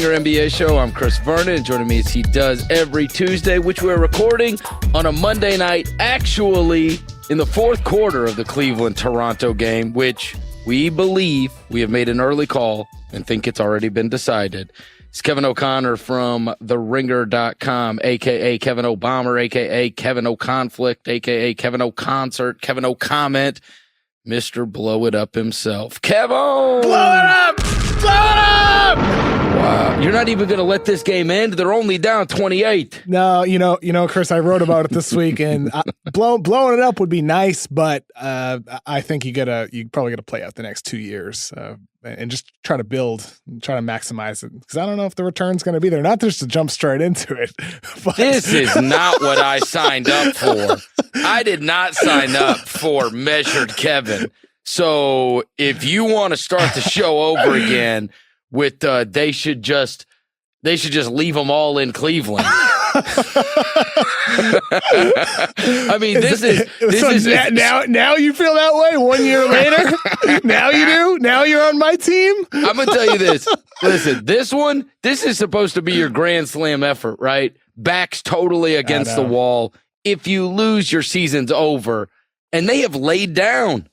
Ringer NBA Show. I'm Chris Vernon, and joining me as he does every Tuesday, which we're recording on a Monday night, actually in the fourth quarter of the Cleveland-Toronto game, which we believe we have made an early call and think it's already been decided. It's Kevin O'Connor from TheRinger.com, a.k.a. Kevin O'Bomber, a.k.a. Kevin O'Conflict, a.k.a. Kevin O'Concert, Kevin O'Comment, Mr. Blow It Up himself. Kevin! Blow it up! Blow it up! Wow. You're not even going to let this game end? They're only down 28. No, you know, Chris, I wrote about it this week, and blowing it up would be nice, but I think you probably got to play out the next 2 years and just try to build and try to maximize it, because I don't know if the return's going to be there. Not just to jump straight into it. But. This is not what I signed up for. I did not sign up for measured Kevin. So if you want to start the show over again with they should just leave them all in Cleveland. I mean, this is now you feel that way 1 year later. Now you do. Now you're on my team. I'm gonna tell you this. Listen, this is supposed to be your Grand Slam effort, right? Backs totally against the wall. If you lose, your season's over, and they have laid down.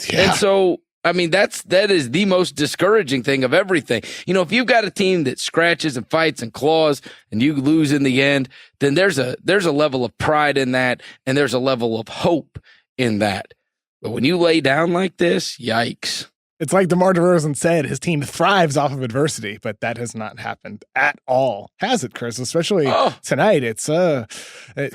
Yeah. And so, I mean, that is the most discouraging thing of everything. You know, if you've got a team that scratches and fights and claws and you lose in the end, then there's a level of pride in that, and there's a level of hope in that. But when you lay down like this, yikes. It's like DeMar DeRozan said, his team thrives off of adversity, but that has not happened at all. Has it, Chris? Especially tonight. It's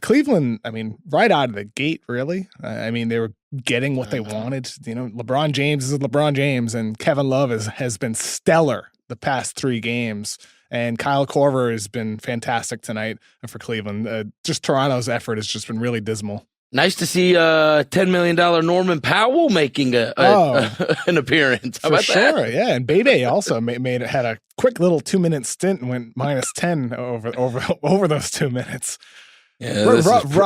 Cleveland, I mean, right out of the gate, really. I mean, they were getting what they wanted. You know, LeBron James is LeBron James, and Kevin Love has been stellar the past 3 games. And Kyle Korver has been fantastic tonight for Cleveland. Just Toronto's effort has just been really dismal. Nice to see $10 million Norman Powell making an appearance. How about sure, that? Yeah. And Bebe also had a quick little 2-minute stint and went -10 over those 2 minutes. Yeah,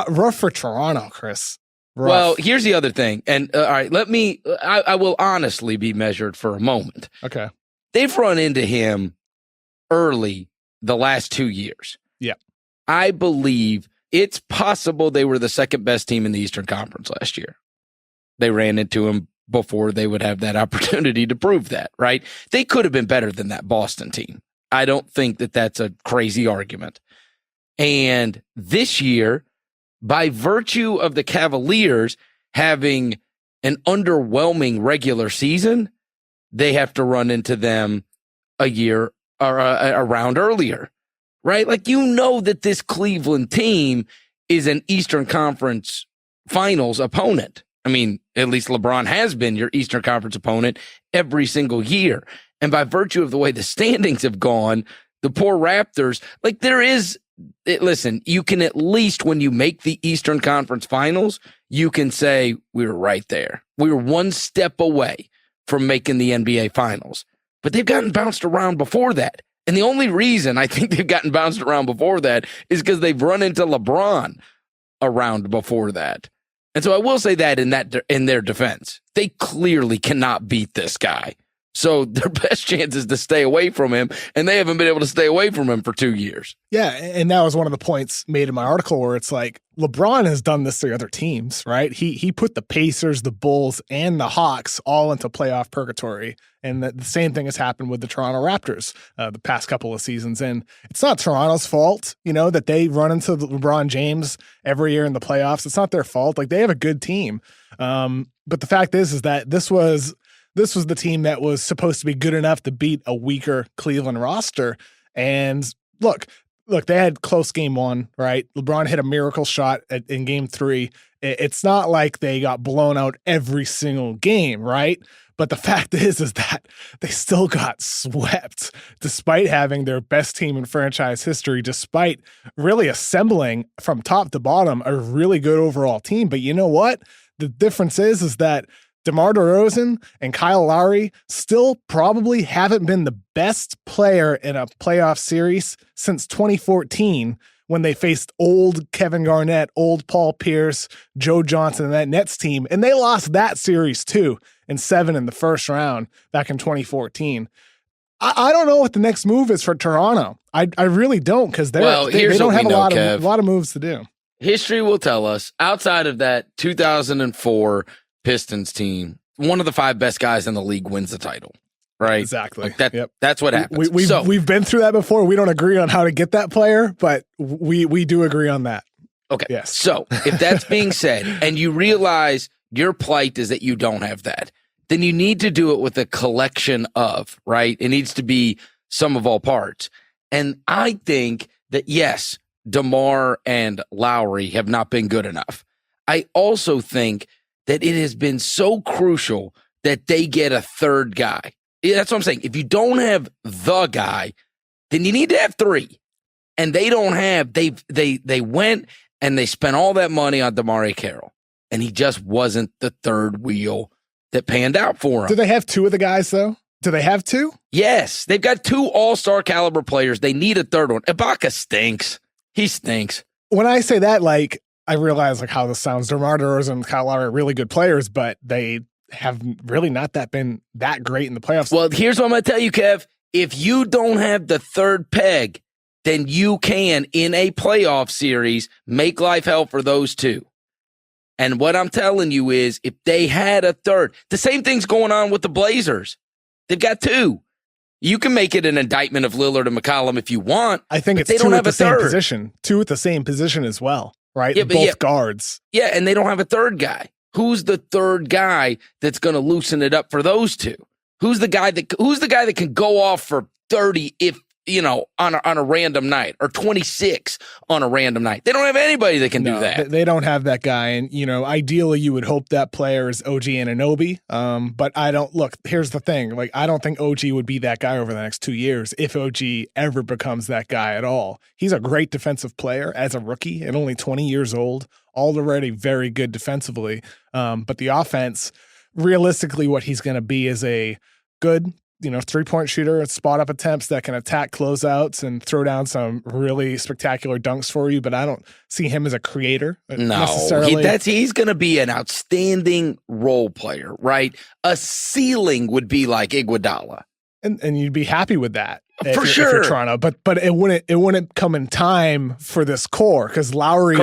rough for Toronto, Chris. Rough. Well, here's the other thing. And all right, I will honestly be measured for a moment. Okay. They've run into him early the last 2 years. Yeah. I believe it's possible they were the second best team in the Eastern Conference last year. They ran into him before they would have that opportunity to prove that, right? They could have been better than that Boston team. I don't think that that's a crazy argument. And this year, by virtue of the Cavaliers having an underwhelming regular season, they have to run into them a year or a round earlier. Right? Like, you know that this Cleveland team is an Eastern Conference Finals opponent. I mean, at least LeBron has been your Eastern Conference opponent every single year. And by virtue of the way the standings have gone, the poor Raptors, like, listen, you can at least, when you make the Eastern Conference Finals, you can say, we were right there. We were one step away from making the NBA Finals. But they've gotten bounced around before that. And the only reason I think they've gotten bounced around before that is because they've run into LeBron around before that. And so I will say that in their defense, they clearly cannot beat this guy. So their best chance is to stay away from him, and they haven't been able to stay away from him for 2 years. Yeah, and that was one of the points made in my article, where it's like, LeBron has done this to other teams, right? He put the Pacers, the Bulls, and the Hawks all into playoff purgatory, and the same thing has happened with the Toronto Raptors the past couple of seasons. And it's not Toronto's fault, you know, that they run into LeBron James every year in the playoffs. It's not their fault. Like, they have a good team. But the fact is that this was the team that was supposed to be good enough to beat a weaker Cleveland roster. And look, they had close game 1, right? LeBron hit a miracle shot in game 3. It's not like they got blown out every single game, right? But the fact is that they still got swept despite having their best team in franchise history, despite really assembling from top to bottom a really good overall team. But you know what? The difference is that DeMar DeRozan and Kyle Lowry still probably haven't been the best player in a playoff series since 2014, when they faced old Kevin Garnett, old Paul Pierce, Joe Johnson, and that Nets team. And they lost that series too in 7 in the first round back in 2014. I don't know what the next move is for Toronto. I really don't, because they don't have a lot of moves to do. History will tell us, outside of that 2004 Pistons team, one of the 5 best guys in the league wins the title. Right? Exactly. Like that's what happens. We've been through that before. We don't agree on how to get that player, but we do agree on that. Okay. Yes. So if that's being said, and you realize your plight is that you don't have that, then you need to do it with a collection of, right? It needs to be sum of all parts. And I think that, yes, DeMar and Lowry have not been good enough. I also think that it has been so crucial that they get a third guy. That's what I'm saying. If you don't have the guy, then you need to have 3. And they don't have, they went and they spent all that money on DeMar Carroll. And he just wasn't the third wheel that panned out for him. Do they have 2 of the guys, though? Do they have 2? Yes. They've got 2 all-star caliber players. They need a third one. Ibaka stinks. He stinks. When I say that, like, I realize like how this sounds. DeMar DeRozan and Kyle Lowry are really good players, but they have really not been that great in the playoffs. Well, here's what I'm going to tell you, Kev. If you don't have the third peg, then you can, in a playoff series, make life hell for those 2. And what I'm telling you is, if they had a third, the same thing's going on with the Blazers. They've got 2. You can make it an indictment of Lillard and McCollum if you want. I think it's they 2 don't at have the a same third position. 2 at the same position as well, right? Yeah, both guards. Yeah, and they don't have a third guy. Who's the third guy that's going to loosen it up for those 2? Who's the guy that can go off for 30 if, on a random night, or 26 on a random night? They don't have anybody that can do that. They don't have that guy. And, ideally you would hope that player is OG Anunoby. But I don't here's the thing. Like, I don't think OG would be that guy over the next 2 years if OG ever becomes that guy at all. He's a great defensive player as a rookie and only 20 years old, already very good defensively. But the offense, realistically, what he's going to be is a good, 3-point shooter, spot up attempts that can attack closeouts and throw down some really spectacular dunks for you. But I don't see him as a creator. No, he's going to be an outstanding role player, right? A ceiling would be like Iguodala, and you'd be happy with that for sure. If you're Toronto, but it wouldn't come in time for this core, because Lowry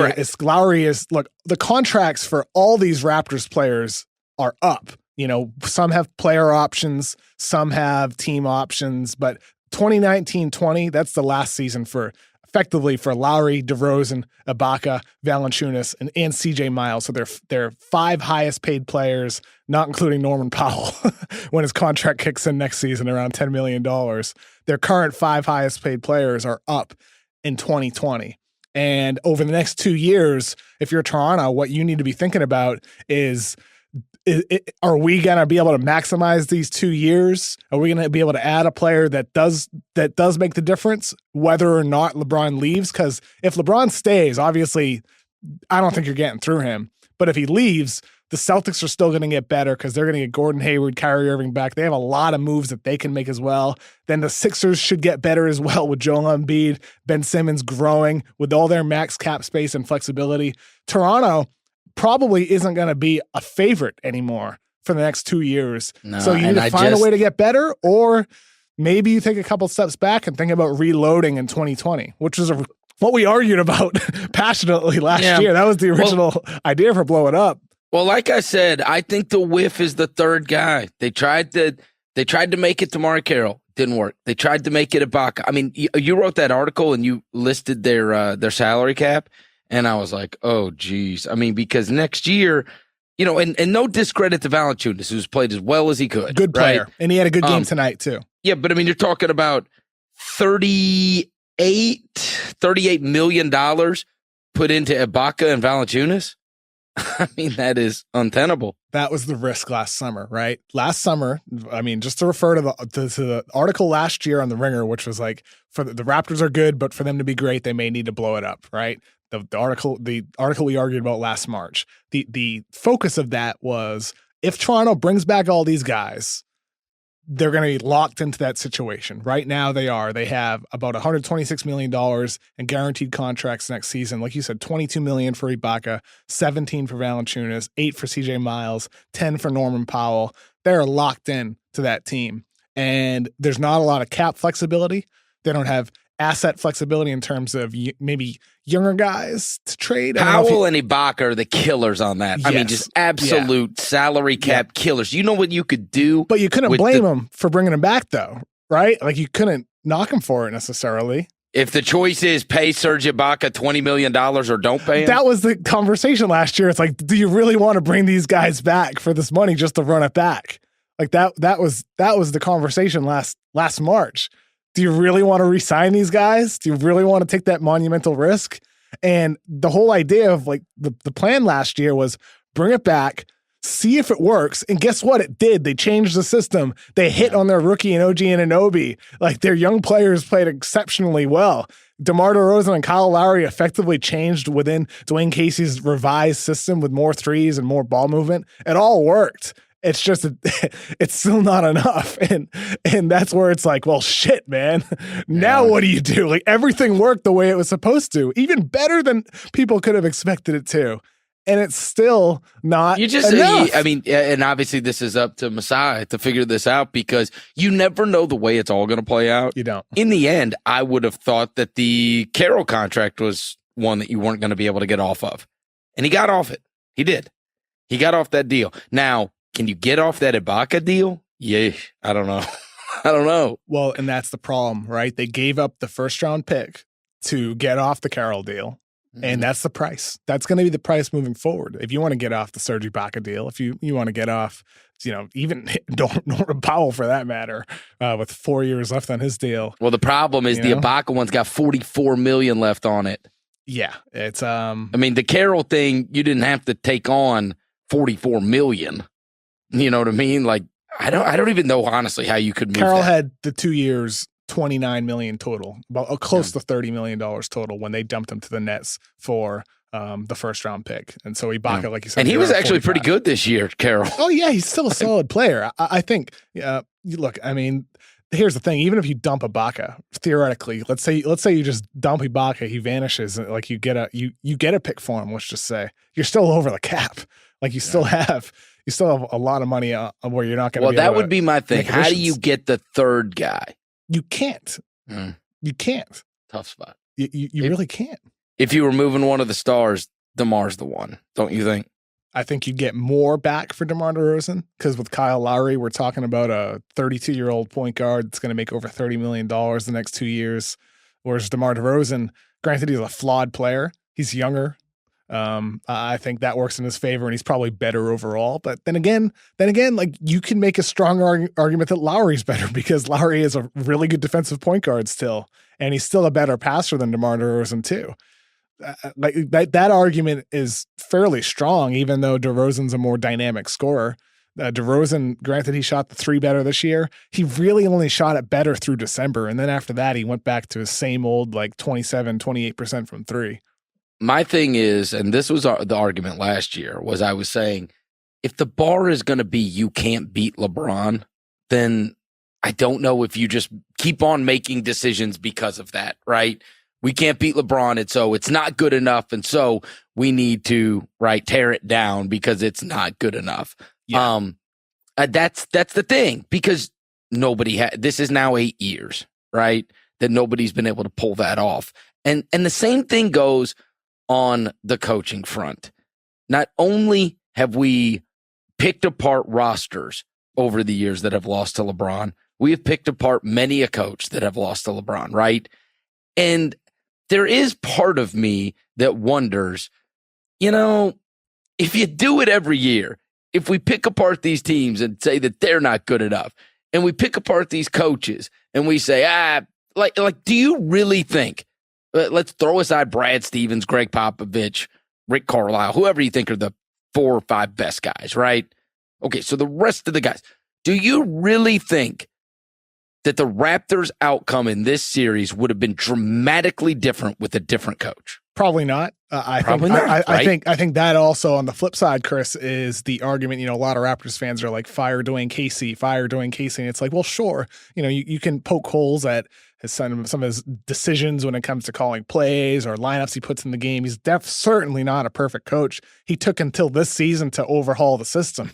is look, the contracts for all these Raptors players are up. Some have player options, some have team options, but 2019-20, that's the last season for Lowry, DeRozan, Ibaka, Valanciunas, and CJ Miles. So they're 5 highest paid players, not including Norman Powell, when his contract kicks in next season around $10 million. Their current 5 highest paid players are up in 2020. And over the next 2 years, if you're Toronto, what you need to be thinking about is are we going to be able to maximize these 2 years? Are we going to be able to add a player that does make the difference, whether or not LeBron leaves? Because if LeBron stays, obviously, I don't think you're getting through him. But if he leaves, the Celtics are still going to get better because they're going to get Gordon Hayward, Kyrie Irving back. They have a lot of moves that they can make as well. Then the Sixers should get better as well with Joel Embiid, Ben Simmons growing with all their max cap space and flexibility. Toronto probably isn't going to be a favorite anymore for the next 2 years. No, so you need to find a way to get better, or maybe you take a couple steps back and think about reloading in 2020, which was what we argued about passionately last year. That was the original idea for Blow It Up. Well, like I said, I think the whiff is the third guy. They tried to make it DeMar Carroll. Didn't work. They tried to make it Ibaka. I mean, you wrote that article and you listed their salary cap. And I was like, oh, geez. I mean, because next year, and no discredit to Valanciunas, who's played as well as he could. Good player. Right? And he had a good game tonight, too. Yeah, but I mean, you're talking about $38 million put into Ibaka and Valanciunas. I mean, that is untenable. That was the risk last summer, right? Last summer, I mean, just to refer to the article last year on The Ringer, which was like, for the Raptors are good, but for them to be great, they may need to blow it up, right? The article we argued about last March. The focus of that was, if Toronto brings back all these guys, they're going to be locked into that situation. Right now they are. They have about $126 million in guaranteed contracts next season. Like you said, $22 million for Ibaka, $17 for Valanciunas, $8 for CJ Miles, $10 for Norman Powell. They're locked in to that team. and there's not a lot of cap flexibility. They don't have asset flexibility in terms of maybe younger guys to trade. Powell and Ibaka are the killers on that. Yes. I mean, just absolute salary cap killers. You know what you could do? But you couldn't blame them for bringing him back, though, right? Like, you couldn't knock him for it necessarily. If the choice is pay Serge Ibaka $20 million or don't pay him. That was the conversation last year. It's like, do you really want to bring these guys back for this money just to run it back? Like, that was the conversation last March. Do you really want to re-sign these guys? Do you really want to take that monumental risk? And the whole idea of like the plan last year was bring it back, see if it works. And guess what? It did. They changed the system. They hit on their rookie and OG Anunoby. Like, their young players played exceptionally well. DeMar DeRozan and Kyle Lowry effectively changed within Dwayne Casey's revised system with more threes and more ball movement. It all worked. It's just, it's still not enough. And that's where it's like, well, shit, man. Now what do you do? Like, everything worked the way it was supposed to, even better than people could have expected it to. And it's still not enough. I mean, and obviously this is up to Masai to figure this out, because you never know the way it's all going to play out. You don't. In the end, I would have thought that the Carroll contract was one that you weren't going to be able to get off of. And he got off it. He did. He got off that deal. Now, can you get off that Ibaka deal? Yeah, I don't know. I don't know. Well, and that's the problem, right? They gave up the first-round pick to get off the Carroll deal, and that's the price. That's going to be the price moving forward. If you want to get off the Serge Ibaka deal, if you want to get off, even Norman Powell for that matter, with 4 years left on his deal. Well, the problem is the Ibaka one's got $44 million left on it. Yeah, it's I mean, the Carroll thing, you didn't have to take on $44 million. You know what I mean? Like, I don't even know, honestly, how you could move Carroll that. had the 2 years, $29 million total, about close to $30 million total when they dumped him to the Nets for the first round pick. And so Ibaka, like you said, and he was actually pretty good this year, Carroll. Oh yeah, he's still a solid player. I think. Look, I mean, here's the thing: even if you dump Ibaka, theoretically, let's say you just dump Ibaka, he vanishes. Like, you get a pick for him. Let's just say you're still over the cap. Like, you still have a lot of money where you're not going to. Well, that would be my thing. How do you get the third guy? You can't. You can't. Tough spot. You really can't. If you were moving one of the stars, DeMar's the one, don't you think? I think you get more back for DeMar DeRozan, because with Kyle Lowry, we're talking about a 32-year-old point guard that's going to make over $30 million the next 2 years. Whereas DeMar DeRozan, granted, he's a flawed player. He's younger. I think that works in his favor, and he's probably better overall. But then again, like, you can make a strong argument that Lowry's better, because Lowry is a really good defensive point guard still, and he's still a better passer than DeMar DeRozan too. Like, that argument is fairly strong, even though DeRozan's a more dynamic scorer. DeRozan, granted, he shot the three better this year. He really only shot it better through December, and then after that, he went back to his same old, like, 28% from three. My thing is, and this was the argument last year, was I was saying, if the bar is going to be you can't beat LeBron, then I don't know if you just keep on making decisions because of that, right? We can't beat LeBron, and so it's not good enough, and so we need to, tear it down because it's not good enough. Yeah. That's the thing, because this is now 8 years, right, that nobody's been able to pull that off. And the same thing goes on the coaching front. Not only have we picked apart rosters over the years that have lost to LeBron, we have picked apart many a coach that have lost to LeBron, right? And there is part of me that wonders, if you do it every year, if we pick apart these teams and say that they're not good enough, and we pick apart these coaches and we say, do you really think, let's throw aside Brad Stevens, Greg Popovich, Rick Carlisle, whoever you think are the 4 or 5 best guys, right? Okay, so the rest of the guys, do you really think that the Raptors' outcome in this series would have been dramatically different with a different coach? Probably not. Probably not, right? I think that also on the flip side, Chris, is the argument. A lot of Raptors fans are like, fire Dwayne Casey. And it's like, well, sure, you can poke holes at some of his decisions when it comes to calling plays or lineups he puts in the game. He's certainly not a perfect coach. He took until this season to overhaul the system,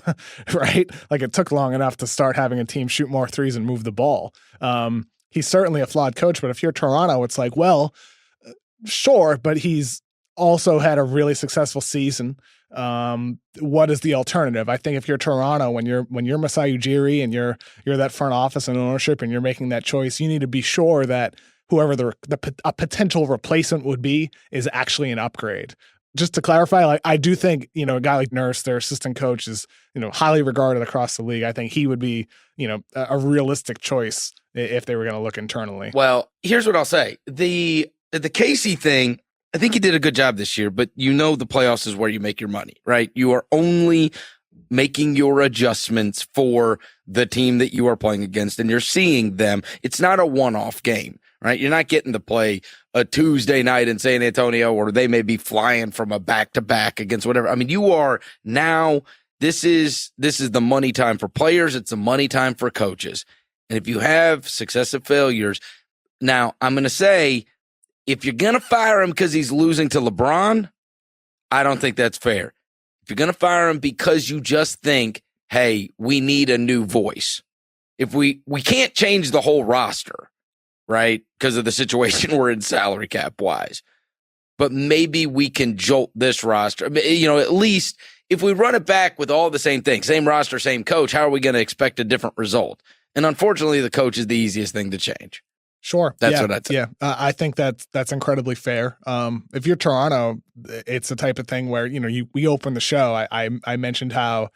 right? Like it took long enough to start having a team shoot more threes and move the ball. He's certainly a flawed coach, but if you're Toronto, it's like, well, sure, but he's also had a really successful season. What is the alternative? I think if you're Toronto, when you're Masai Ujiri and you're that front office and ownership and you're making that choice, you need to be sure that whoever a potential replacement would be is actually an upgrade. Just to clarify, like I do think, a guy like Nurse, their assistant coach, is, highly regarded across the league. I think he would be, a realistic choice if they were going to look internally. Well, here's what I'll say. The Casey thing, I think he did a good job this year, but the playoffs is where you make your money, right? You are only making your adjustments for the team that you are playing against, and you're seeing them. It's not a one-off game, right? You're not getting to play a Tuesday night in San Antonio, or they may be flying from a back-to-back against whatever. I mean, you are now, this is the money time for players. It's the money time for coaches. And if you have successive failures, now I'm going to say, if you're going to fire him because he's losing to LeBron, I don't think that's fair. If you're going to fire him because you just think, hey, we need a new voice. If we can't change the whole roster, right, because of the situation we're in salary cap wise, but maybe we can jolt this roster. At least if we run it back with all the same things, same roster, same coach, how are we going to expect a different result? And unfortunately, the coach is the easiest thing to change. Sure. That's what I'd say. Yeah. I think that's incredibly fair. If you're Toronto, it's the type of thing where, we open the show. I mentioned how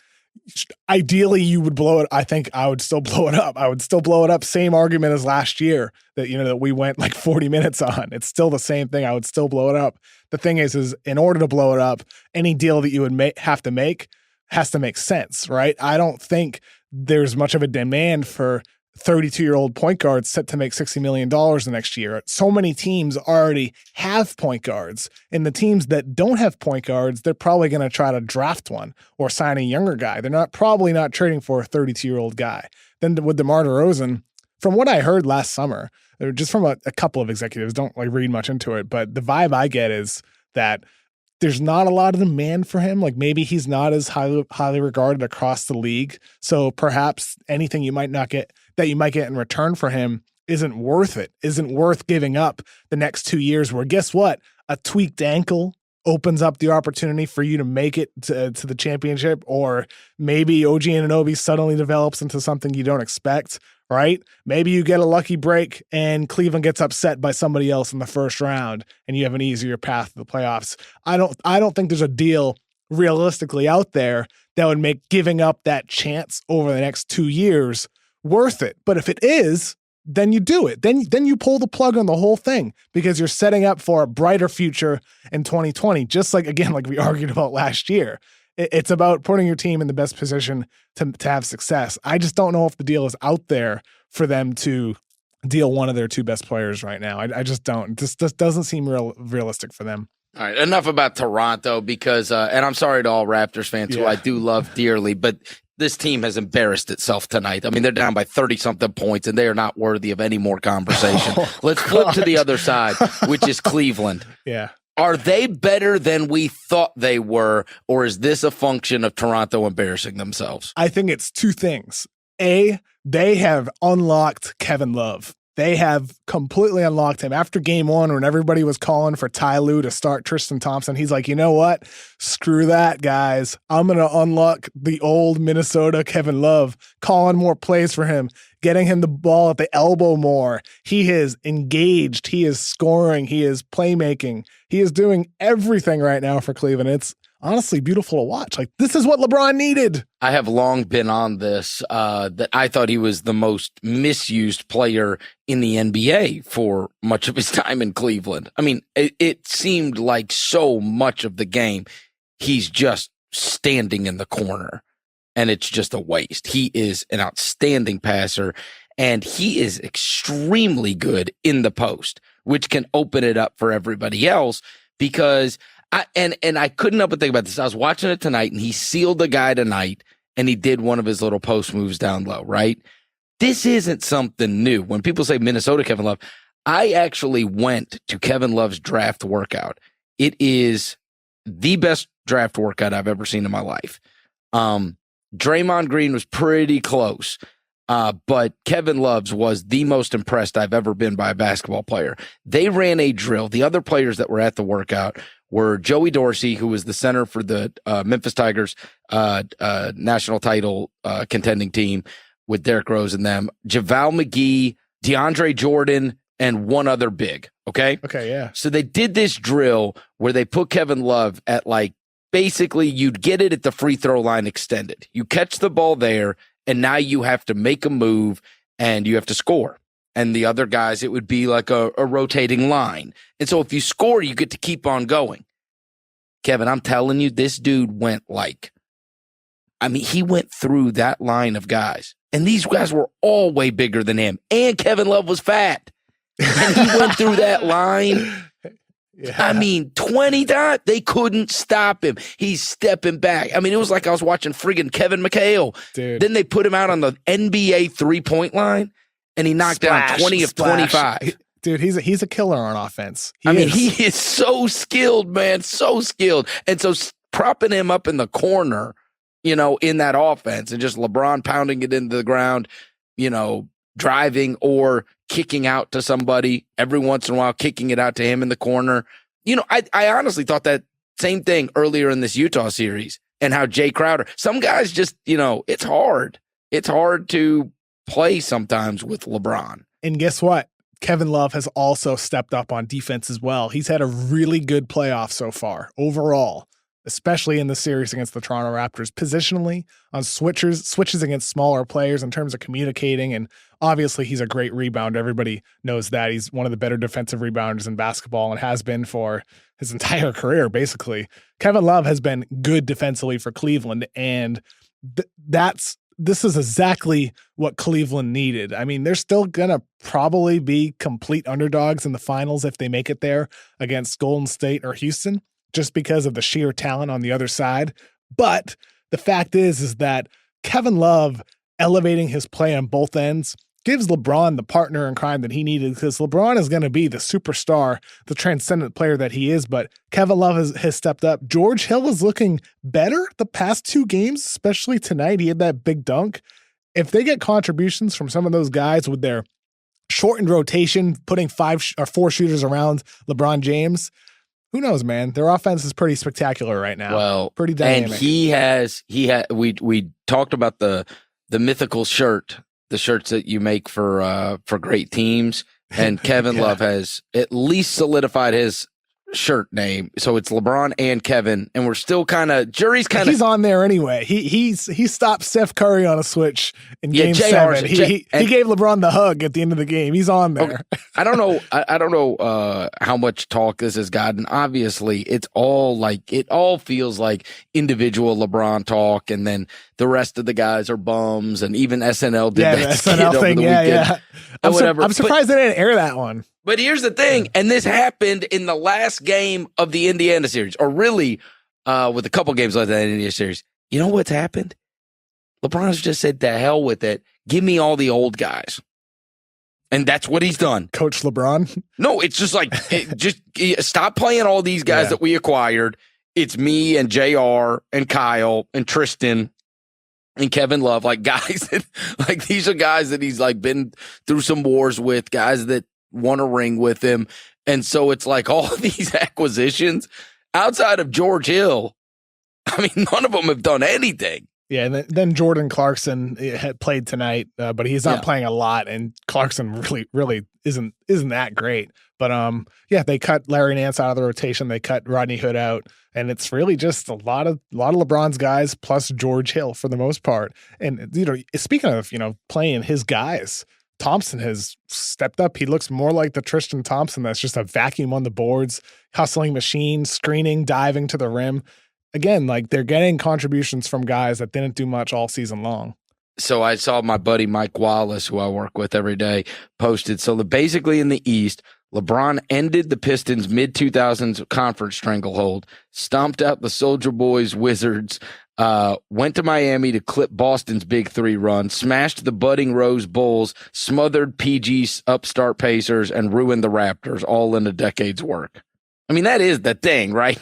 ideally you would blow it. I think I would still blow it up. I would still blow it up. Same argument as last year that, that we went like 40 minutes on. It's still the same thing. I would still blow it up. The thing is in order to blow it up, any deal that you would have to make has to make sense, right? I don't think there's much of a demand for 32-year-old point guards set to make $60 million the next year. So many teams already have point guards, and the teams that don't have point guards, they're probably going to try to draft one or sign a younger guy. They're probably not trading for a 32-year-old guy. Then with DeMar DeRozan, from what I heard last summer, just from a couple of executives, don't read much into it, but the vibe I get is that there's not a lot of demand for him. Like maybe he's not as highly regarded across the league. So perhaps anything you might get in return for him isn't worth it, isn't worth giving up the next 2 years where guess what? A tweaked ankle opens up the opportunity for you to make it to the championship, or maybe OG Anunoby suddenly develops into something you don't expect, right? Maybe you get a lucky break and Cleveland gets upset by somebody else in the first round and you have an easier path to the playoffs. I don't think there's a deal realistically out there that would make giving up that chance over the next 2 years worth it. But if it is, then you do it. Then you pull the plug on the whole thing because you're setting up for a brighter future in 2020. Just like we argued about last year. It's about putting your team in the best position to have success. I just don't know if the deal is out there for them to deal one of their two best players right now. I just don't. This doesn't seem realistic for them. All right, enough about Toronto because, and I'm sorry to all Raptors fans who I do love dearly, but this team has embarrassed itself tonight. I mean, they're down by 30-something points, and they are not worthy of any more conversation. Let's flip to the other side, which is Cleveland. Yeah. Are they better than we thought they were, or is this a function of Toronto embarrassing themselves? I think it's two things. A, they have unlocked Kevin Love. They have completely unlocked him. After game one, when everybody was calling for Ty Lue to start Tristan Thompson, he's like, you know what? Screw that, guys. I'm going to unlock the old Minnesota Kevin Love, calling more plays for him, getting him the ball at the elbow more. He is engaged. He is scoring. He is playmaking. He is doing everything right now for Cleveland. It's honestly beautiful to watch. Like, this is what LeBron needed. I have long been on this, that I thought he was the most misused player in the NBA for much of his time in Cleveland. I mean, it seemed like so much of the game, he's just standing in the corner and it's just a waste. He is an outstanding passer and he is extremely good in the post, which can open it up for everybody else. because I couldn't help but think about this. I was watching it tonight, and he sealed the guy tonight, and he did one of his little post moves down low, right? This isn't something new. When people say Minnesota Kevin Love, I actually went to Kevin Love's draft workout. It is the best draft workout I've ever seen in my life. Draymond Green was pretty close, but Kevin Love's was the most impressed I've ever been by a basketball player. They ran a drill. The other players that were at the workout were Joey Dorsey, who was the center for the Memphis Tigers national title contending team with Derrick Rose and them, JaVale McGee, DeAndre Jordan, and one other big. Okay, yeah. So they did this drill where they put Kevin Love at, like, basically you'd get it at the free throw line extended. You catch the ball there, and now you have to make a move and you have to score. And the other guys, it would be like a rotating line. And so if you score, you get to keep on going. Kevin, I'm telling you, this dude went he went through that line of guys. And these guys were all way bigger than him. And Kevin Love was fat. And he went through that line. Yeah. 20 times. They couldn't stop him. He's stepping back. It was like I was watching friggin' Kevin McHale. Dude. Then they put him out on the NBA three-point line, and he knocked down 20 of 25. Dude, he's a killer on offense. He is so skilled, man, so skilled. And so propping him up in the corner, in that offense, and just LeBron pounding it into the ground, driving or kicking out to somebody every once in a while, kicking it out to him in the corner. I honestly thought that same thing earlier in this Utah series, and how Jay Crowder, some guys just, it's hard. It's hard to play sometimes with LeBron. And guess what? Kevin Love has also stepped up on defense as well. He's had a really good playoff so far overall, especially in the series against the Toronto Raptors, positionally on switches against smaller players in terms of communicating. And obviously he's a great rebounder. Everybody knows that. He's one of the better defensive rebounders in basketball and has been for his entire career, basically. Kevin Love has been good defensively for Cleveland, and this is exactly what Cleveland needed. They're still going to probably be complete underdogs in the finals if they make it there against Golden State or Houston, just because of the sheer talent on the other side. But the fact is that Kevin Love elevating his play on both ends gives LeBron the partner in crime that he needed, because LeBron is going to be the superstar, the transcendent player that he is. But Kevin Love has stepped up. George Hill is looking better the past two games, especially tonight. He had that big dunk. If they get contributions from some of those guys with their shortened rotation, putting 5 or 4 shooters around LeBron James, who knows, man? Their offense is pretty spectacular right now. Well, pretty dynamic. And we talked about the mythical shirt, the shirts that you make for great teams. And Kevin Love has at least solidified his shirt name. So it's LeBron and Kevin, and we're still he's on there anyway. He stopped Steph Curry on a switch in game 7. He gave LeBron the hug at the end of the game. He's on there. Okay. I don't know how much talk this has gotten. Obviously, it all feels like individual LeBron talk, and then the rest of the guys are bums, and even SNL did that SNL thing. Yeah. I'm surprised they didn't air that one. But here's the thing, and this happened in the last game of the Indiana series, or really with a couple games left in the Indiana series. You know what's happened? LeBron's just said, to hell with it. Give me all the old guys. And that's what he's done. Coach LeBron? No, it's just like, stop playing all these guys that we acquired. It's me and JR and Kyle and Tristan and Kevin Love, like guys that, like, these are guys that he's like been through some wars with, guys that won a ring with him. And so it's like all of these acquisitions outside of George Hill, none of them have done anything. Yeah, and then Jordan Clarkson had played tonight, but he's not playing a lot, and Clarkson really isn't that great. But they cut Larry Nance out of the rotation, they cut Rodney Hood out, and it's really just a lot of LeBron's guys plus George Hill for the most part. And speaking of playing his guys, Thompson has stepped up. He looks more like the Tristan Thompson that's just a vacuum on the boards, hustling machine, screening, diving to the rim. Again, like, they're getting contributions from guys that didn't do much all season long. So I saw my buddy Mike Wallace, who I work with every day, posted. So basically in the East, LeBron ended the Pistons' mid-2000s conference stranglehold, stomped out the Soldier Boys Wizards, went to Miami to clip Boston's Big Three run, smashed the budding Rose Bulls, smothered PG's upstart Pacers, and ruined the Raptors, all in a decade's work. I mean, that is the thing, right?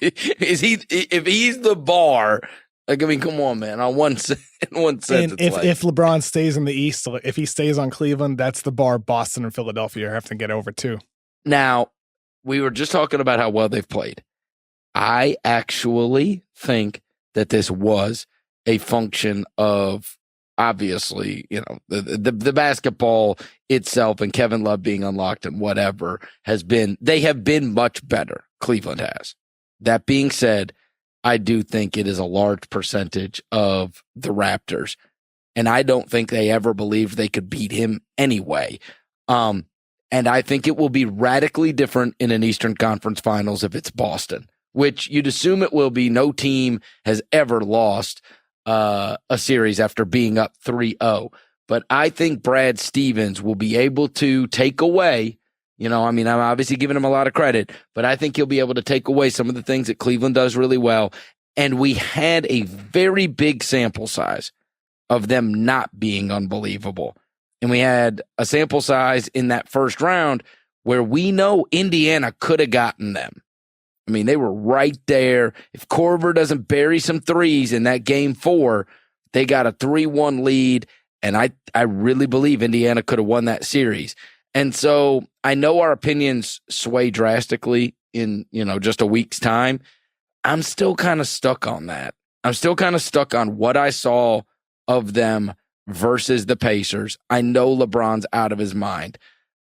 If he's the bar, like, I mean, come on, man. On one sense, and if LeBron stays in the East, if he stays on Cleveland, that's the bar Boston and Philadelphia have to get over too. Now, we were just talking about how well they've played. I actually think that this was a function of, obviously, you know, the basketball itself and Kevin Love being unlocked and whatever they have been much better. Cleveland has. That being said, I do think it is a large percentage of the Raptors, and I don't think they ever believed they could beat him anyway. And I think it will be radically different in an Eastern Conference Finals if it's Boston, which you'd assume it will be. No team has ever lost a series after being up 3-0. But I think Brad Stevens will be able to take away, you know, I mean, I'm obviously giving him a lot of credit, but I think he'll be able to take away some of the things that Cleveland does really well. And we had a very big sample size of them not being unbelievable. And we had a sample size in that first round where we know Indiana could have gotten them. I mean, they were right there. If Korver doesn't bury some threes in that game 4, they got a 3-1 lead. And I really believe Indiana could have won that series. And so I know our opinions sway drastically in, you know, just a week's time. I'm still kind of stuck on that. I'm still kind of stuck on what I saw of them versus the Pacers. I know LeBron's out of his mind,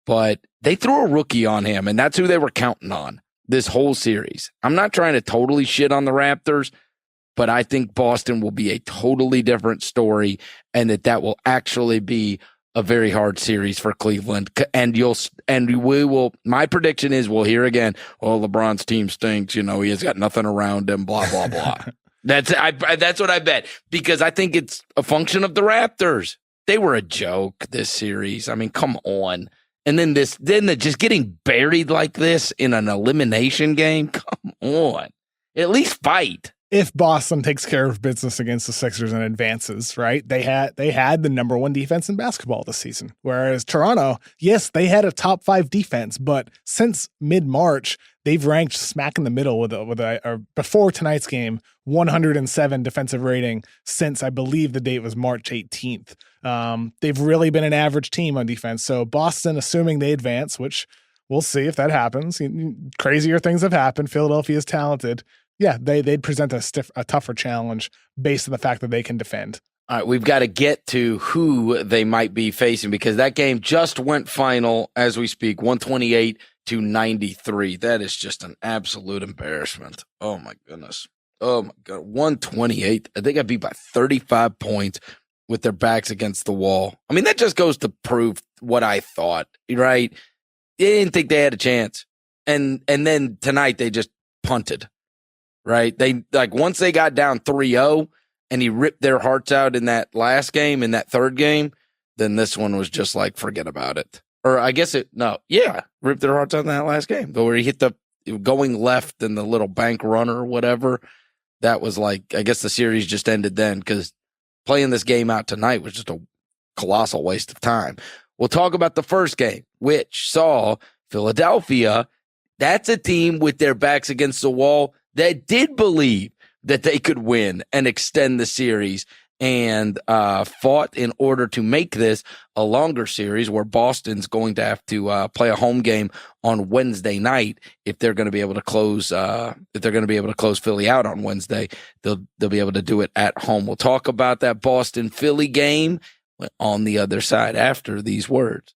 but they threw a rookie on him, and that's who they were counting on this whole series. I'm not trying to totally shit on the Raptors, but I think Boston will be a totally different story, and that will actually be a very hard series for Cleveland. And we will, my prediction is we'll hear again, oh, LeBron's team stinks. You know, he has got nothing around him, blah, blah, blah. That's what I bet, because I think it's a function of the Raptors. They were a joke this series. I mean, come on. And then just getting buried like this in an elimination game. Come on, at least fight. If Boston takes care of business against the Sixers and advances, right? They had the number 1 defense in basketball this season. Whereas Toronto, yes, they had a top 5 defense, but since mid-March, they've ranked smack in the middle with a before tonight's game, 107 defensive rating since I believe the date was March 18th. They've really been an average team on defense. So Boston, assuming they advance, which we'll see if that happens. Crazier things have happened. Philadelphia is talented. Yeah, they'd present a tougher challenge based on the fact that they can defend. All right, we've got to get to who they might be facing, because that game just went final as we speak, 128-93. That is just an absolute embarrassment. Oh, my goodness. Oh, my God. 128. I think I beat by 35 points with their backs against the wall. I mean, that just goes to prove what I thought, right? They didn't think they had a chance. And then tonight they just punted. Right. They once they got down 3-0 and he ripped their hearts out in that last game, in that third game, then this one was just like, forget about it. Or I guess ripped their hearts out in that last game, where he hit the going left and the little bank runner or whatever. That was like, I guess the series just ended then, because playing this game out tonight was just a colossal waste of time. We'll talk about the first game, which saw Philadelphia. That's a team with their backs against the wall that did believe that they could win and extend the series, and fought in order to make this a longer series, where Boston's going to have to play a home game on Wednesday night if they're going to be able to close Philly out on Wednesday. They'll be able to do it at home. We'll talk about that Boston Philly game on the other side after these words.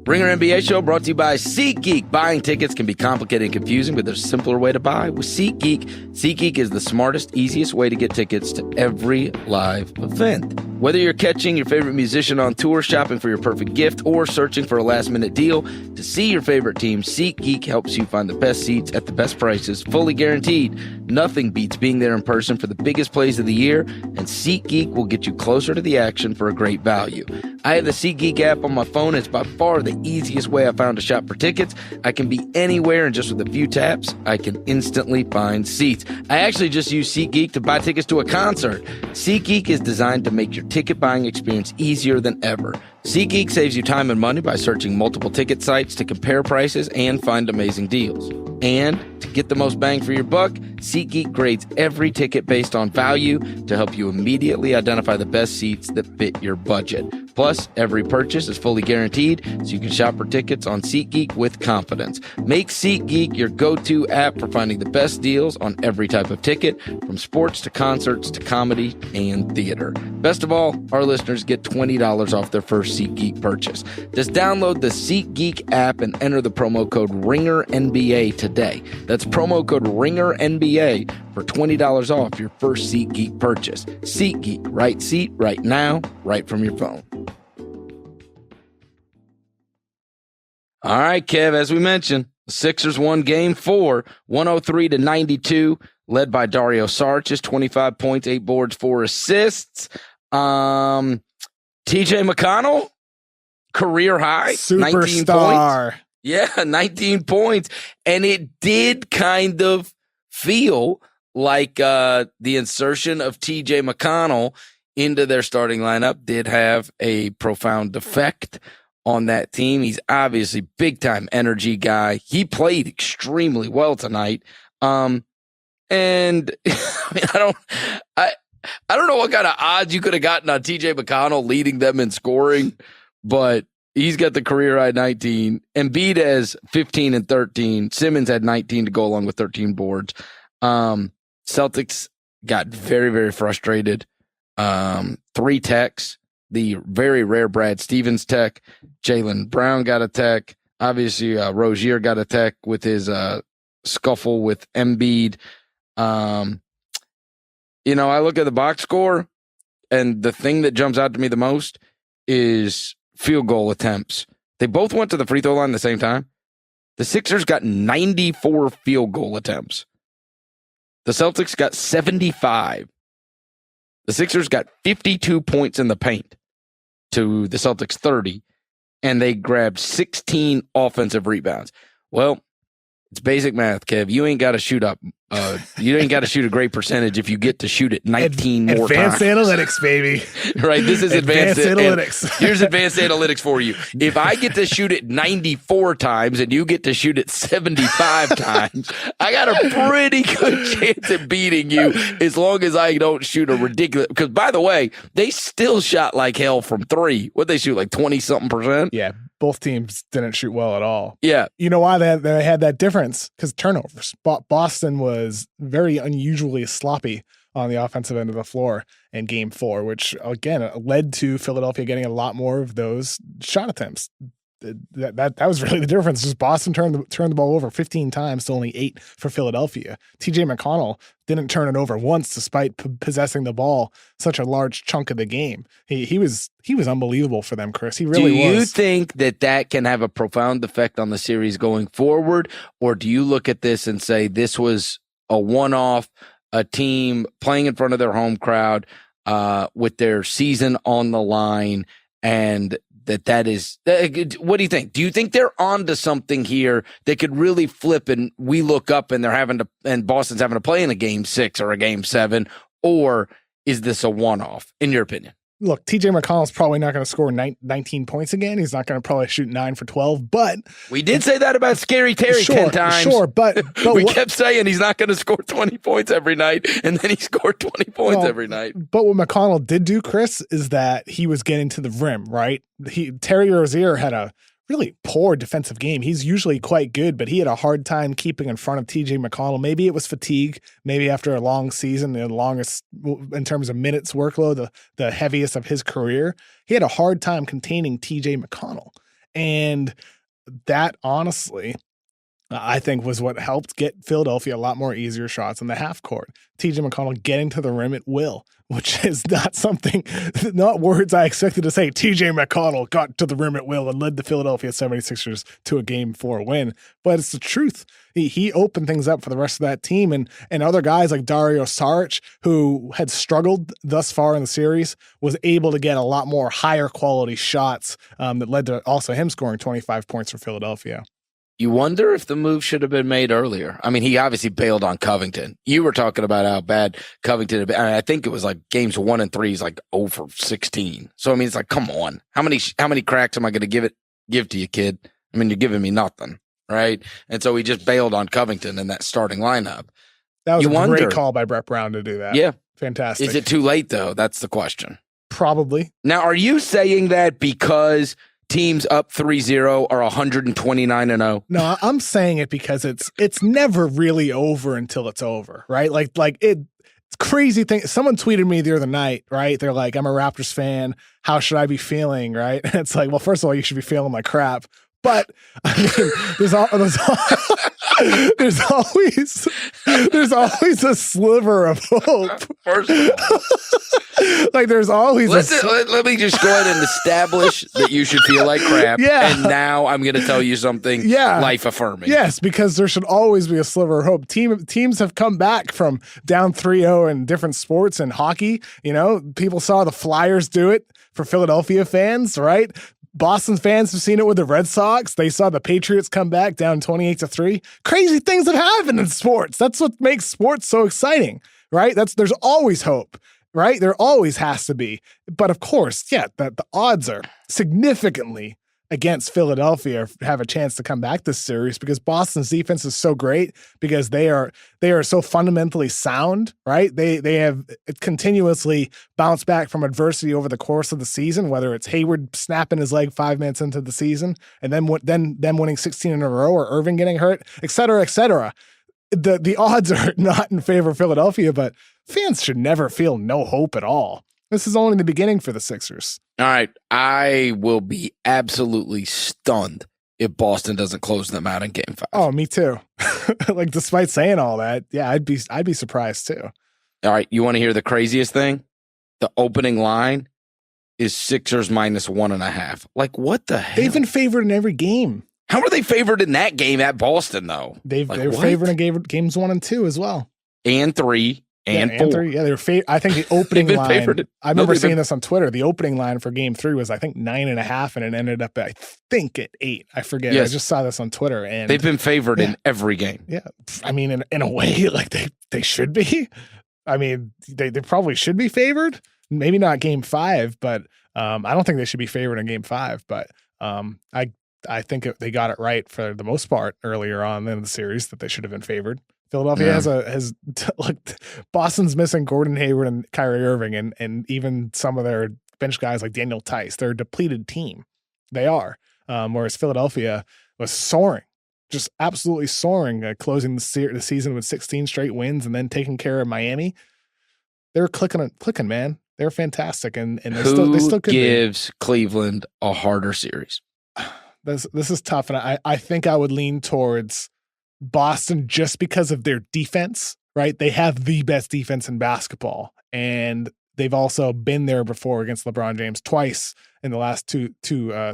Ringer NBA Show brought to you by SeatGeek. Buying tickets can be complicated and confusing, but there's a simpler way to buy with SeatGeek. SeatGeek is the smartest, easiest way to get tickets to every live event. Whether you're catching your favorite musician on tour, shopping for your perfect gift, or searching for a last-minute deal to see your favorite team, SeatGeek helps you find the best seats at the best prices, fully guaranteed. Nothing beats being there in person for the biggest plays of the year, and SeatGeek will get you closer to the action for a great value. I have the SeatGeek app on my phone. It's by far the easiest way I found to shop for tickets. I can be anywhere, and just with a few taps, I can instantly find seats. I actually just used SeatGeek to buy tickets to a concert. SeatGeek is designed to make your ticket buying experience easier than ever. SeatGeek saves you time and money by searching multiple ticket sites to compare prices and find amazing deals. And to get the most bang for your buck, SeatGeek grades every ticket based on value to help you immediately identify the best seats that fit your budget. Plus, every purchase is fully guaranteed, so you can shop for tickets on SeatGeek with confidence. Make SeatGeek your go-to app for finding the best deals on every type of ticket, from sports to concerts to comedy and theater. Best of all, our listeners get $20 off their first SeatGeek purchase. Just download the SeatGeek app and enter the promo code RINGERNBA today. That's promo code RINGERNBA for $20 off your first SeatGeek purchase. SeatGeek, right seat, right now, right from your phone. All right, Kev, as we mentioned, the Sixers won Game 4, 103-92, led by Dario Saric, 25 points, 8 boards, 4 assists. TJ McConnell, career high, 19 points. Yeah, 19 points. And it did kind of feel like the insertion of TJ McConnell into their starting lineup did have a profound effect on that team. He's obviously big-time energy guy. He played extremely well tonight. And I mean, I don't know what kind of odds you could have gotten on TJ McConnell leading them in scoring, but he's got the career high 19. Embiid has 15 and 13. Simmons had 19 to go along with 13 boards. Celtics got very, very frustrated. 3 techs, the very rare Brad Stevens tech. Jaylen Brown got a tech. Obviously, Rozier got a tech with his scuffle with Embiid. I look at the box score, and the thing that jumps out to me the most is field goal attempts. They both went to the free throw line at the same time. The Sixers got 94 field goal attempts. The Celtics got 75. The Sixers got 52 points in the paint to the Celtics 30, and they grabbed 16 offensive rebounds. Well, it's basic math, Kev. You ain't got to shoot up. You ain't got to shoot a great percentage if you get to shoot it 19 more times. Advanced analytics, baby. Right. This is advanced analytics. Here's advanced analytics for you. If I get to shoot it 94 times and you get to shoot it 75 times, I got a pretty good chance at beating you as long as I don't shoot a ridiculous. Because, by the way, they still shot like hell from 3. What'd they shoot, like 20-something%? Yeah. Both teams didn't shoot well at all. Yeah. You know why they had that difference? Because turnovers. Boston was very unusually sloppy on the offensive end of the floor in Game 4, which, again, led to Philadelphia getting a lot more of those shot attempts. That was really the difference. Just Boston turned the ball over 15 times to only 8 for Philadelphia. TJ McConnell didn't turn it over once, despite possessing the ball such a large chunk of the game. He was unbelievable for them, Chris. He really was. Do you think that can have a profound effect on the series going forward, or do you look at this and say this was a one-off, a team playing in front of their home crowd with their season on the line, and that is what do you think? Do you think they're onto something here that could really flip, and we look up and and Boston's having to play in a Game 6 or a Game 7, or is this a one-off in your opinion? Look, TJ McConnell's probably not going to score 19 points again. He's not going to probably shoot 9 for 12, but we did say that about Scary Terry 10 times. Sure, but we kept saying he's not going to score 20 points every night, and then he scored 20 points every night. But what McConnell did do, Chris, is that he was getting to the rim, right? Terry Rozier had a really poor defensive game. He's usually quite good, but he had a hard time keeping in front of TJ McConnell. Maybe it was fatigue. Maybe after a long season, the longest in terms of minutes workload, the heaviest of his career, he had a hard time containing TJ McConnell. And that honestly I think was what helped get Philadelphia a lot more easier shots in the half court. TJ McConnell getting to the rim at will, which is not words I expected to say. TJ McConnell got to the rim at will and led the Philadelphia 76ers to a Game 4 win. But it's the truth. He opened things up for the rest of that team, and other guys like Dario Saric, who had struggled thus far in the series, was able to get a lot more higher quality shots that led to also him scoring 25 points for Philadelphia. You wonder if the move should have been made earlier. I mean, he obviously bailed on Covington. You were talking about how bad Covington had been. I think it was like games 1 and 3, he's like 0 for 16. So, I mean, it's like, come on. How many cracks am I going to give to you, kid? I mean, you're giving me nothing, right? And so he just bailed on Covington in that starting lineup. That was a great call by Brett Brown to do that. Yeah. Fantastic. Is it too late, though? That's the question. Probably. Now, are you saying that because teams up 3-0 are 129-0? No, I'm saying it because it's never really over until it's over, right? Like it's crazy thing. Someone tweeted me the other night, right? They're like, I'm a Raptors fan. How should I be feeling, right? And it's like, well, first of all, you should be feeling like crap. But I mean, there's always a sliver of hope. First of all, like there's always let me just go ahead and establish that you should feel like crap. Yeah. And now I'm going to tell you something life affirming. Yes, because there should always be a sliver of hope. Teams have come back from down 3-0 in different sports and hockey. You know, people saw the Flyers do it for Philadelphia fans, right? Boston fans have seen it with the Red Sox. They saw the Patriots come back down 28-3. Crazy things have happened in sports. That's what makes sports so exciting, right? There's always hope, right? There always has to be. But of course, the odds are significantly against Philadelphia have a chance to come back this series because Boston's defense is so great because they are so fundamentally sound, right? They have continuously bounced back from adversity over the course of the season, whether it's Hayward snapping his leg 5 minutes into the season and then winning 16 in a row or Irving getting hurt, et cetera, et cetera. The odds are not in favor of Philadelphia, but fans should never feel no hope at all. This is only the beginning for the Sixers. All right. I will be absolutely stunned if Boston doesn't close them out in Game 5. Oh, me too. Like, despite saying all that, yeah, I'd be surprised too. All right. You want to hear the craziest thing? The opening line is Sixers -1.5. Like, what the hell? They've been favored in every game. How are they favored in that game at Boston, though? They were favored in games 1 and 2 as well. And 3. And 4. Yeah, they were I think the opening line. I remember seeing this on Twitter. The opening line for Game 3 was I think 9.5, and it ended up I think at 8. I forget. Yes. I just saw this on Twitter, and they've been favored in every game. Yeah, I mean, in a way, like they should be. I mean, they probably should be favored. Maybe not Game 5, but I don't think they should be favored in Game 5. But I think they got it right for the most part earlier on in the series that they should have been favored. Philadelphia has Boston's missing Gordon Hayward and Kyrie Irving and even some of their bench guys like Daniel Tice. They're a depleted team. They are. Whereas Philadelphia was soaring, just absolutely soaring, closing the season with 16 straight wins and then taking care of Miami. They were clicking, man. They're fantastic, and they still could gives Cleveland a harder series. This is tough, and I think I would lean towards Boston just because of their defense, right? They have the best defense in basketball, and they've also been there before against LeBron James twice in the last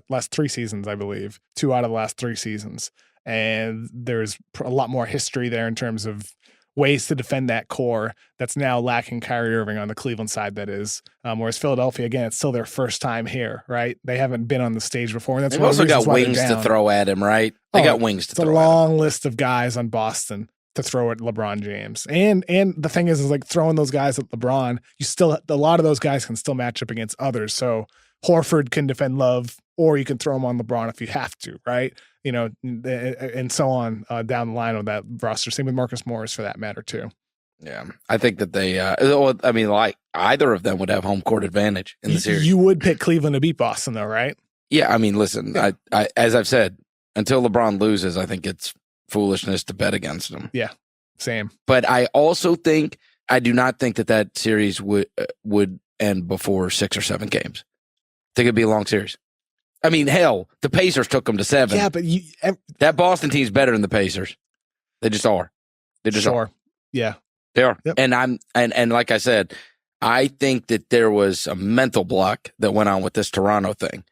last 3 seasons, I believe. 2 out of the last 3 seasons. And there's a lot more history there in terms of ways to defend that core that's now lacking Kyrie Irving on the Cleveland side, that is. Whereas Philadelphia, again, it's still their first time here, right? They haven't been on the stage before. And that's They've also got wings to throw at him, right? They got wings to throw at him. It's a long list of guys on Boston to throw at LeBron James. And the thing is like throwing those guys at LeBron, a lot of those guys can still match up against others. So Horford can defend Love, or you can throw him on LeBron if you have to, right? You know, and so on down the line of that roster. Same with Marcus Morris for that matter too. Yeah, I think that they. Like either of them would have home court advantage in the series. You would pick Cleveland to beat Boston, though, right? Yeah, I mean, listen, yeah. I as I've said, until LeBron loses, I think it's foolishness to bet against him. Yeah, same. But I also I do not think that series would end before 6 or 7 games. I think it'd be a long series. I mean, hell, the Pacers took them to 7. Yeah, but that Boston team's better than the Pacers. They just are. They just are. Yeah. They are. Yep. And like I said, I think that there was a mental block that went on with this Toronto thing.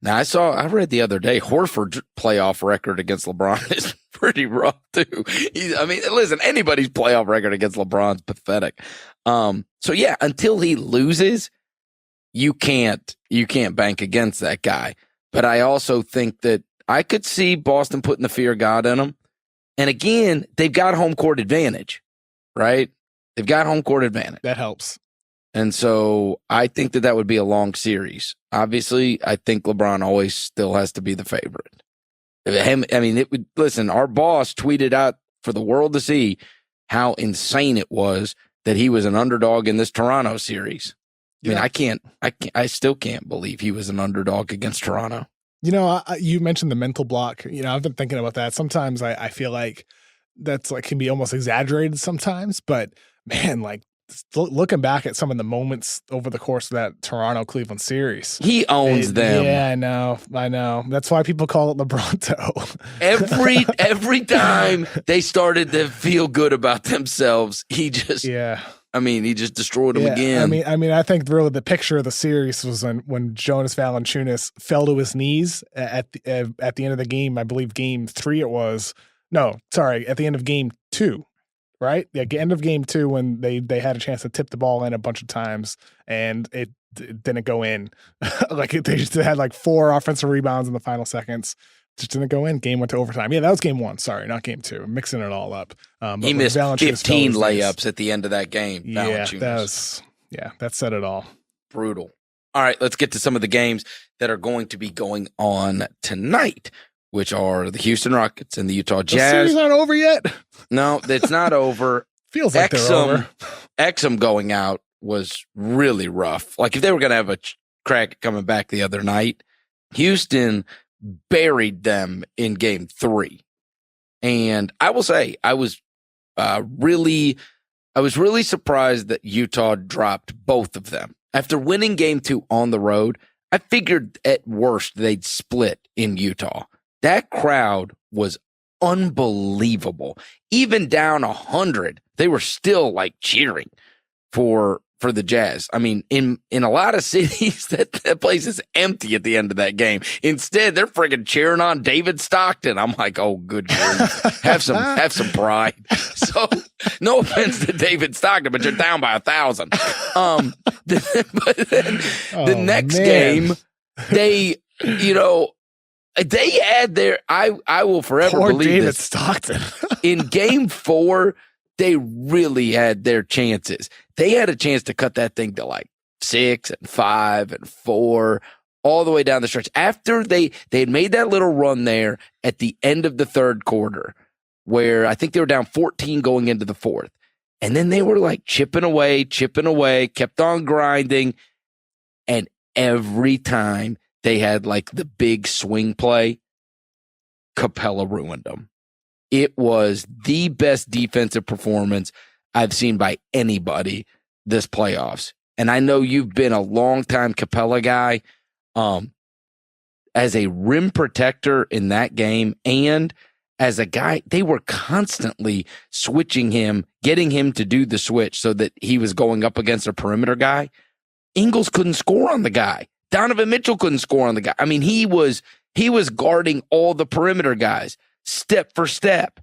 Now, I read the other day, Horford's playoff record against LeBron is pretty rough too. Listen, anybody's playoff record against LeBron's pathetic. So yeah, until he loses, you can't bank against that guy. But I also think that I could see Boston putting the fear of God in him. And again, they've got home court advantage, right? They've got home court advantage. That helps. And so I think that would be a long series. Obviously, I think LeBron always still has to be the favorite. Listen, our boss tweeted out for the world to see how insane it was that he was an underdog in this Toronto series. I still can't believe he was an underdog against Toronto. You mentioned the mental block. I've been thinking about that. Sometimes I feel like that's can be almost exaggerated sometimes, but man, looking back at some of the moments over the course of that Toronto-Cleveland series. He owns them. Yeah, I know. That's why people call it LeBronto. Every time they started to feel good about themselves, he just he just destroyed them again. I think really the picture of the series was when Jonas Valanciunas fell to his knees at the end of the game. I believe game 3 it was. No, sorry, at the end of game 2. Right? Yeah, end of game 2 when they had a chance to tip the ball in a bunch of times and it didn't go in. They just had 4 offensive rebounds in the final seconds. Just didn't go in. Game went to overtime. Yeah, that was game 1. Sorry, not game 2. I'm mixing it all up. He missed 15 layups at the end of that game. Yeah, that said it all. Brutal. All right, let's get to some of the games that are going to be going on tonight, which are the Houston Rockets and the Utah Jazz. The series not over yet? No, it's not over. Feels like they're over. Exum going out was really rough. If they were going to have a crack coming back the other night, Houston buried them in game 3. And I will say, I was really surprised that Utah dropped both of them. After winning game 2 on the road, I figured at worst they'd split in Utah. That crowd was unbelievable. Even down 100, they were still cheering for the Jazz. In a lot of cities, that place is empty at the end of that game. Instead, they're freaking cheering on David Stockton. I'm like, oh, good grief. Have some pride. So, no offense to David Stockton, but you're down by 1,000. The next game, they had their, I will forever Poor believe David this. Stockton. In game 4, they really had their chances. They had a chance to cut that thing to 6 and 5 and 4, all the way down the stretch. After they had made that little run there at the end of the 3rd quarter, where I think they were down 14 going into the 4th. And then they were chipping away, kept on grinding. And every time they had the big swing play, Capella ruined them. It was the best defensive performance I've seen by anybody this playoffs. And I know you've been a longtime Capella guy. As a rim protector in that game and as a guy, they were constantly switching him, getting him to do the switch so that he was going up against a perimeter guy. Ingles couldn't score on the guy. Donovan Mitchell couldn't score on the guy. He was guarding all the perimeter guys step for step.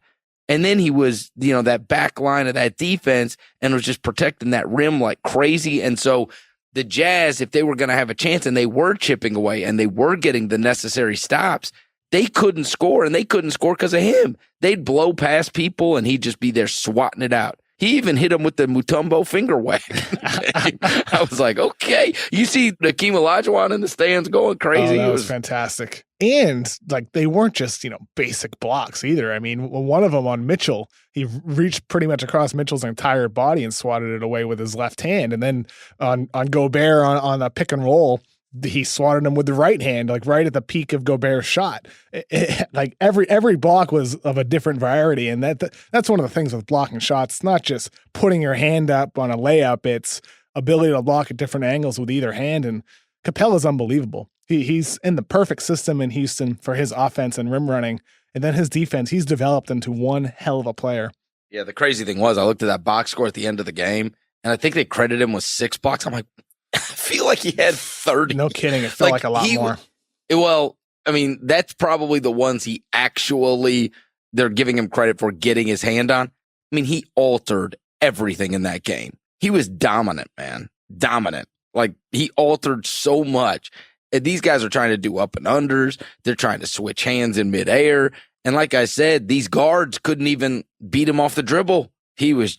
And then he was, that back line of that defense and was just protecting that rim like crazy. And so the Jazz, if they were going to have a chance and they were chipping away and they were getting the necessary stops, they couldn't score, and they couldn't score because of him. They'd blow past people and he'd just be there swatting it out. He even hit him with the Mutombo finger whack. I was like, okay. You see Hakeem Olajuwon in the stands going crazy. Oh, that was fantastic. And they weren't just, basic blocks either. One of them on Mitchell, he reached pretty much across Mitchell's entire body and swatted it away with his left hand. And then on Gobert on a pick and roll, he swatted him with the right hand, right at the peak of Gobert's shot. Every block was of a different variety. And that's one of the things with blocking shots. It's not just putting your hand up on a layup. It's ability to block at different angles with either hand. And Capella's unbelievable. He's in the perfect system in Houston for his offense and rim running. And then his defense, he's developed into one hell of a player. Yeah, the crazy thing was I looked at that box score at the end of the game, and I think they credited him with 6 blocks. I'm like, I feel like he had 30. No kidding. It felt like a lot more. Well, I mean, that's probably the ones he actually, they're giving him credit for getting his hand on. I mean, he altered everything in that game. He was dominant, man. Dominant. Like, he altered so much. And these guys are trying to do up and unders. They're trying to switch hands in midair. And like I said, these guards couldn't even beat him off the dribble. He was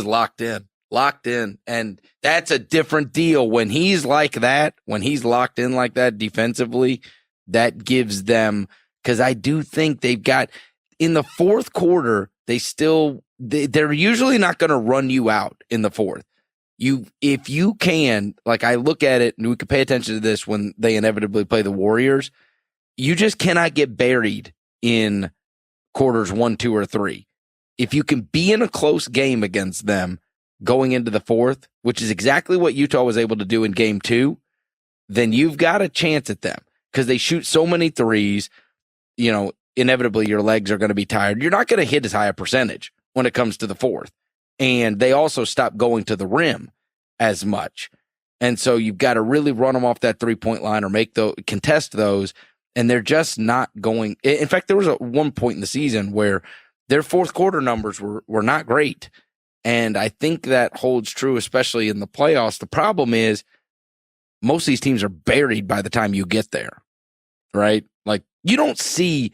locked in. And that's a different deal. When he's like that, when he's locked in like that defensively, that gives them, because I do think they've got, in the fourth quarter, they're usually not going to run you out in the fourth. If you can, like I look at it, and we can pay attention to this when they inevitably play the Warriors, you just cannot get buried in quarters 1, 2, or 3. If you can be in a close game against them going into the fourth, which is exactly what Utah was able to do in game 2, then you've got a chance at them because they shoot so many threes. You know, inevitably your legs are going to be tired. You're not going to hit as high a percentage when it comes to the fourth. And they also stop going to the rim as much. And so you've got to really run them off that 3-point line or contest those. And they're just not going. In fact, there was one point in the season where their fourth quarter numbers were not great. And I think that holds true, especially in the playoffs. The problem is most of these teams are buried by the time you get there, right? Like, you don't see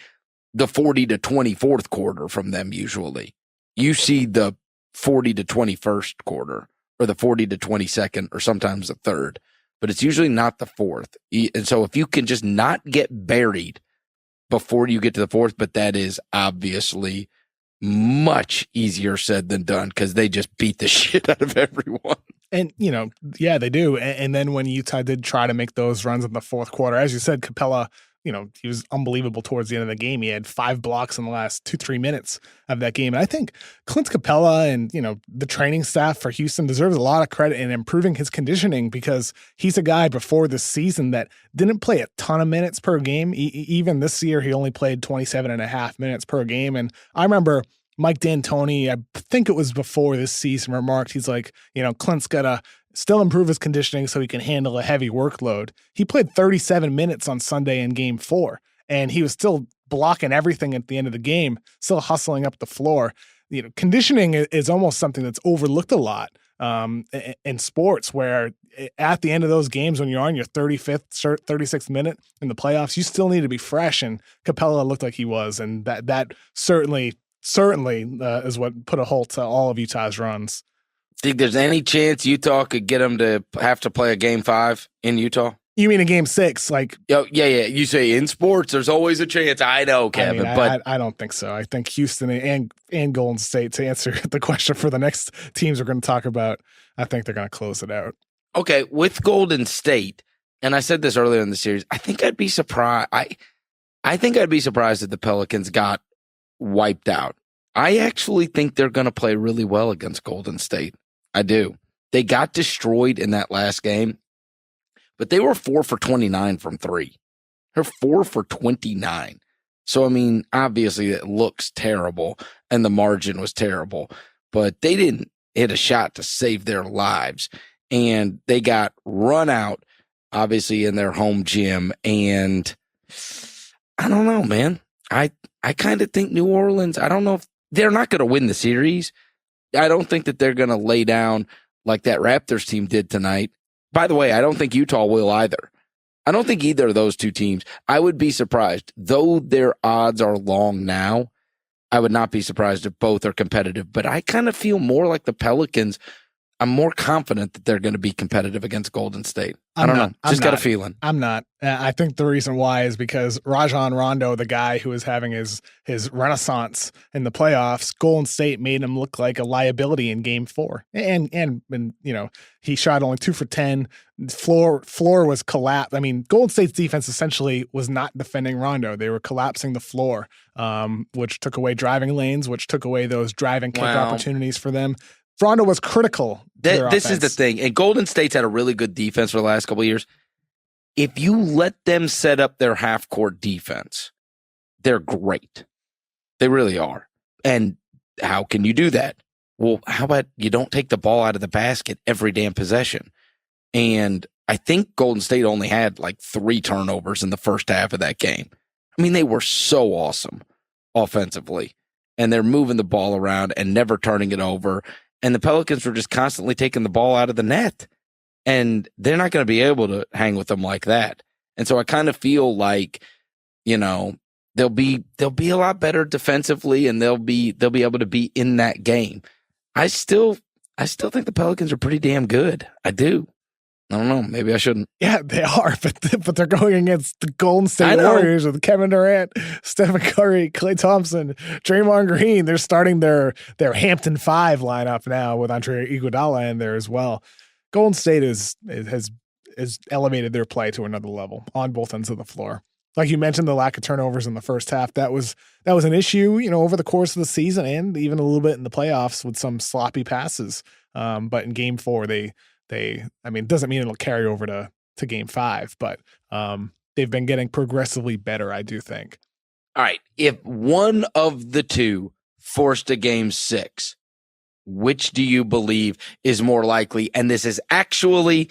the 40-20 fourth quarter from them usually. You see the 40-20 first quarter or the 40-20 second or sometimes the third, but it's usually not the fourth. And so if you can just not get buried before you get to the fourth, but that is obviously much easier said than done because they just beat the shit out of everyone. And, yeah, they do. And then when Utah did try to make those runs in the fourth quarter, as you said, Capella, he was unbelievable towards the end of the game. He had 5 blocks in the last 2-3 minutes of that game. And I think Clint Capella and, the training staff for Houston deserves a lot of credit in improving his conditioning because he's a guy before this season that didn't play a ton of minutes per game. Even this year, he only played 27.5 minutes per game. And I remember Mike D'Antoni, I think it was before this season, remarked, he's like, Clint's got to still improve his conditioning so he can handle a heavy workload. He played 37 minutes on Sunday in game 4, and he was still blocking everything at the end of the game, still hustling up the floor. Conditioning is almost something that's overlooked a lot in sports, where at the end of those games, when you're on your 35th, 36th minute in the playoffs, you still need to be fresh, and Capella looked like he was, and that certainly is what put a halt to all of Utah's runs. Think there's any chance Utah could get them to have to play a game 5 in Utah? You mean a game 6? Like, yeah. You say in sports, there's always a chance. I know, Kevin, but I don't think so. I think Houston and Golden State, to answer the question for the next teams we're going to talk about, I think they're going to close it out. Okay, with Golden State, and I said this earlier in the series, I think I'd be surprised. I think I'd be surprised if the Pelicans got wiped out. I actually think they're going to play really well against Golden State. I do. They got destroyed in that last game, but they were 4 for 29 from 3. They're 4 for 29. So, I mean, obviously it looks terrible and the margin was terrible, but they didn't hit a shot to save their lives. And they got run out, obviously, in their home gym. And I don't know, man. I kind of think New Orleans, I don't know if they're not going to win the series. I don't think that they're going to lay down like that Raptors team did tonight. By the way, I don't think Utah will either. I don't think either of those two teams. I would be surprised. Though their odds are long now, I would not be surprised if both are competitive. But I kind of feel more like the Pelicans. I'm more confident that they're going to be competitive against Golden State. I don't know. Just got a feeling. I'm not. I think the reason why is because Rajon Rondo, the guy who is having his renaissance in the playoffs, Golden State made him look like a liability in game 4. And he shot only 2 for 10. Floor was collapsed. I mean, Golden State's defense essentially was not defending Rondo. They were collapsing the floor, which took away driving lanes, which took away those driving kick opportunities for them. Rondo was critical. This is the thing. And Golden State's had a really good defense for the last couple of years. if you let them set up their half-court defense, they're great. They really are. And how can you do that? Well, how about you don't take the ball out of the basket every damn possession? And I think Golden State only had like 3 turnovers in the first half of that game. I mean, they were so awesome offensively, and they're moving the ball around and never turning it over. And the Pelicans were just constantly taking the ball out of the net, and they're not going to be able to hang with them like that. And so I kind of feel like, you know, they'll be a lot better defensively, and they'll be able to be in that game. I still think the Pelicans are pretty damn good. I do. I don't know. Maybe I shouldn't. Yeah, they are, but they're going against the Golden State Warriors with Kevin Durant, Stephen Curry, Klay Thompson, Draymond Green. They're starting their Hampton 5 lineup now with Andre Iguodala in there as well. Golden State has elevated their play to another level on both ends of the floor. Like you mentioned, the lack of turnovers in the first half, that was an issue, you know, over the course of the season and even a little bit in the playoffs with some sloppy passes. But in Game 4, it doesn't mean it'll carry over to Game 5, but they've been getting progressively better, I do think. All right. If one of the two forced a Game 6, which do you believe is more likely? And this is actually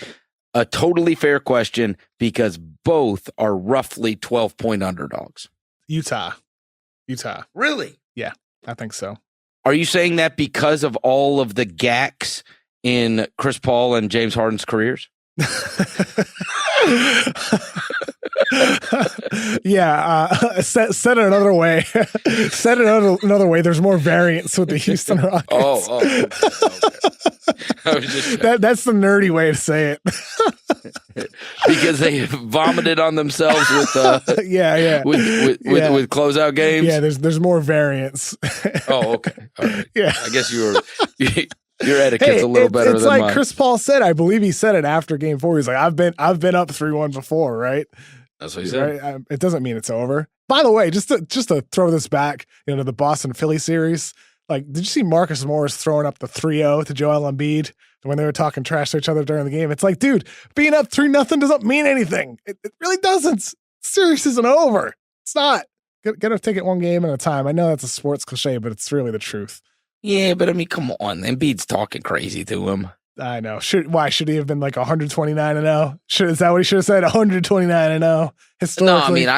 a totally fair question because both are roughly 12-point underdogs. Utah. Really? Yeah, I think so. Are you saying that because of all of the gacs in Chris Paul and James Harden's careers? Yeah. Said it another way. Said it another way. There's more variance with the Houston Rockets. Okay. That's the nerdy way to say it. Because they vomited on themselves with with closeout games. Yeah, there's more variance. Oh, okay. All right. Yeah. I guess your etiquette's a little better than mine. It's like Chris Paul said. I believe he said it after Game 4. He's like, I've been up 3-1 before, right? That's what he said. Right? It doesn't mean it's over. By the way, just to throw this back, you know, to the Boston Philly series. Like, did you see Marcus Morris throwing up the 3-0 to Joel Embiid when they were talking trash to each other during the game? It's like, dude, being up 3-0 doesn't mean anything. It really doesn't. The series isn't over. It's not. Get to take it one game at a time. I know that's a sports cliche, but it's really the truth. Yeah, but I mean, come on. Embiid's talking crazy to him. I know. Why should he have been like 129-0? Is that what he should have said? 129-0 historically? No, I mean,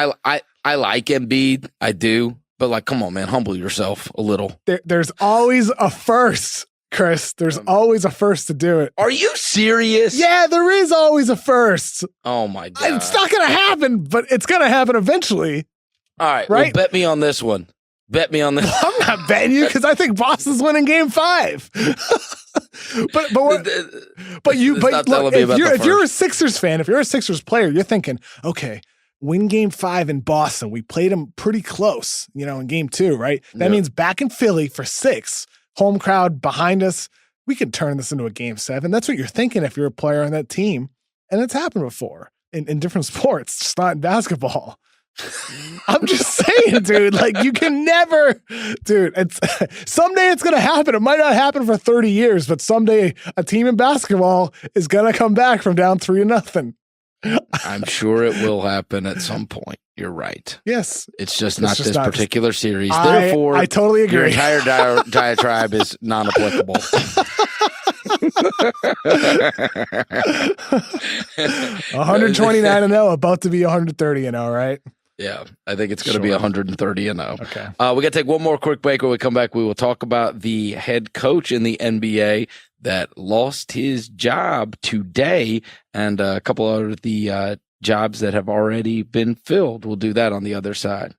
I like Embiid. I do. But like, come on, man, humble yourself a little. There's always a first, Chris. There's always a first to do it. Are you serious? Yeah, there is always a first. Oh my God. It's not going to happen, but it's going to happen eventually. All right. Well, bet me on this one. Bet me on this. I'm not betting you because I think Boston's winning Game 5. but if you're a Sixers fan, if you're a Sixers player, you're thinking, okay, win Game 5 in Boston. We played them pretty close, you know, in Game 2, right? That means back in Philly for 6, home crowd behind us. We can turn this into a Game 7. That's what you're thinking if you're a player on that team, and it's happened before in different sports, just not in basketball. I'm just saying, dude, like you can never, dude, someday it's going to happen. It might not happen for 30 years, but someday a team in basketball is going to come back from down 3-0. I'm sure it will happen at some point. You're right. Yes. It's just not this particular series. Therefore, I totally agree. Your entire diatribe is non-applicable. 129-0, about to be 130-0, right? Yeah, I think it's going to be 130-0. Okay. We got to take one more quick break. When we come back, we will talk about the head coach in the NBA that lost his job today and a couple of the jobs that have already been filled. We'll do that on the other side.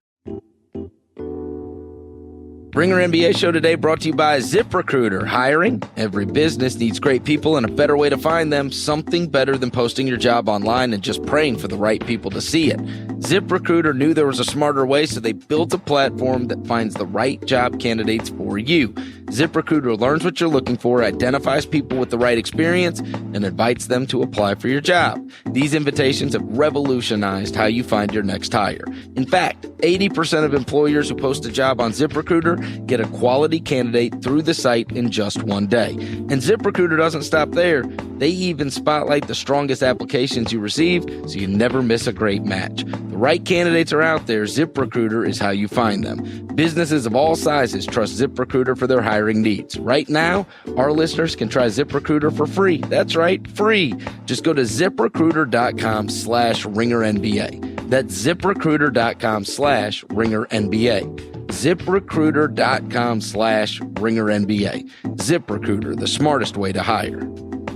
Ringer NBA show today brought to you by ZipRecruiter. Hiring? Every business needs great people and a better way to find them. Something better than posting your job online and just praying for the right people to see it. ZipRecruiter knew there was a smarter way, so they built a platform that finds the right job candidates for you. ZipRecruiter learns what you're looking for, identifies people with the right experience, and invites them to apply for your job. These invitations have revolutionized how you find your next hire. In fact, 80% of employers who post a job on ZipRecruiter get a quality candidate through the site in just one day. And ZipRecruiter doesn't stop there. They even spotlight the strongest applications you receive, so you never miss a great match. The right candidates are out there. ZipRecruiter is how you find them. Businesses of all sizes trust ZipRecruiter for their hiring needs. Right now, our listeners can try ZipRecruiter for free. That's right, free. Just go to ZipRecruiter.com/RingerNBA. That's ZipRecruiter.com/RingerNBA. ZipRecruiter.com/RingerNBA. ZipRecruiter, the smartest way to hire.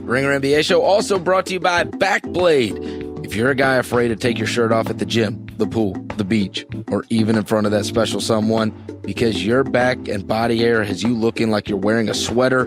Ringer NBA Show also brought to you by Backblade. If you're a guy afraid to take your shirt off at the gym, the pool, the beach, or even in front of that special someone because your back and body hair has you looking like you're wearing a sweater,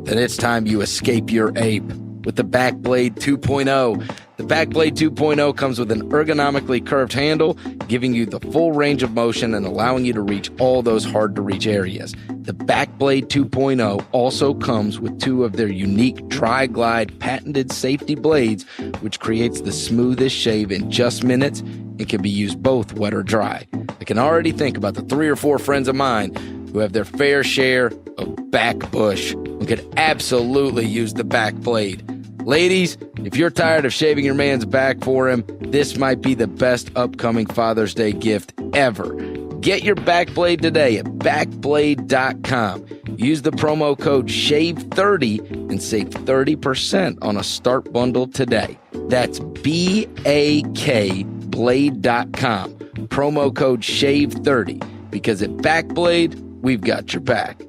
then it's time you escape your ape with the Backblade 2.0. The Backblade 2.0 comes with an ergonomically curved handle, giving you the full range of motion and allowing you to reach all those hard-to-reach areas. The Backblade 2.0 also comes with two of their unique Dry Glide patented safety blades, which creates the smoothest shave in just minutes and can be used both wet or dry. I can already think about the 3 or 4 friends of mine who have their fair share of back bush and could absolutely use the Backblade. Ladies, if you're tired of shaving your man's back for him, this might be the best upcoming Father's Day gift ever. Get your Backblade today at backblade.com. Use the promo code SHAVE30 and save 30% on a start bundle today. That's BAKblade.com. Promo code SHAVE30, because at Backblade, we've got your back.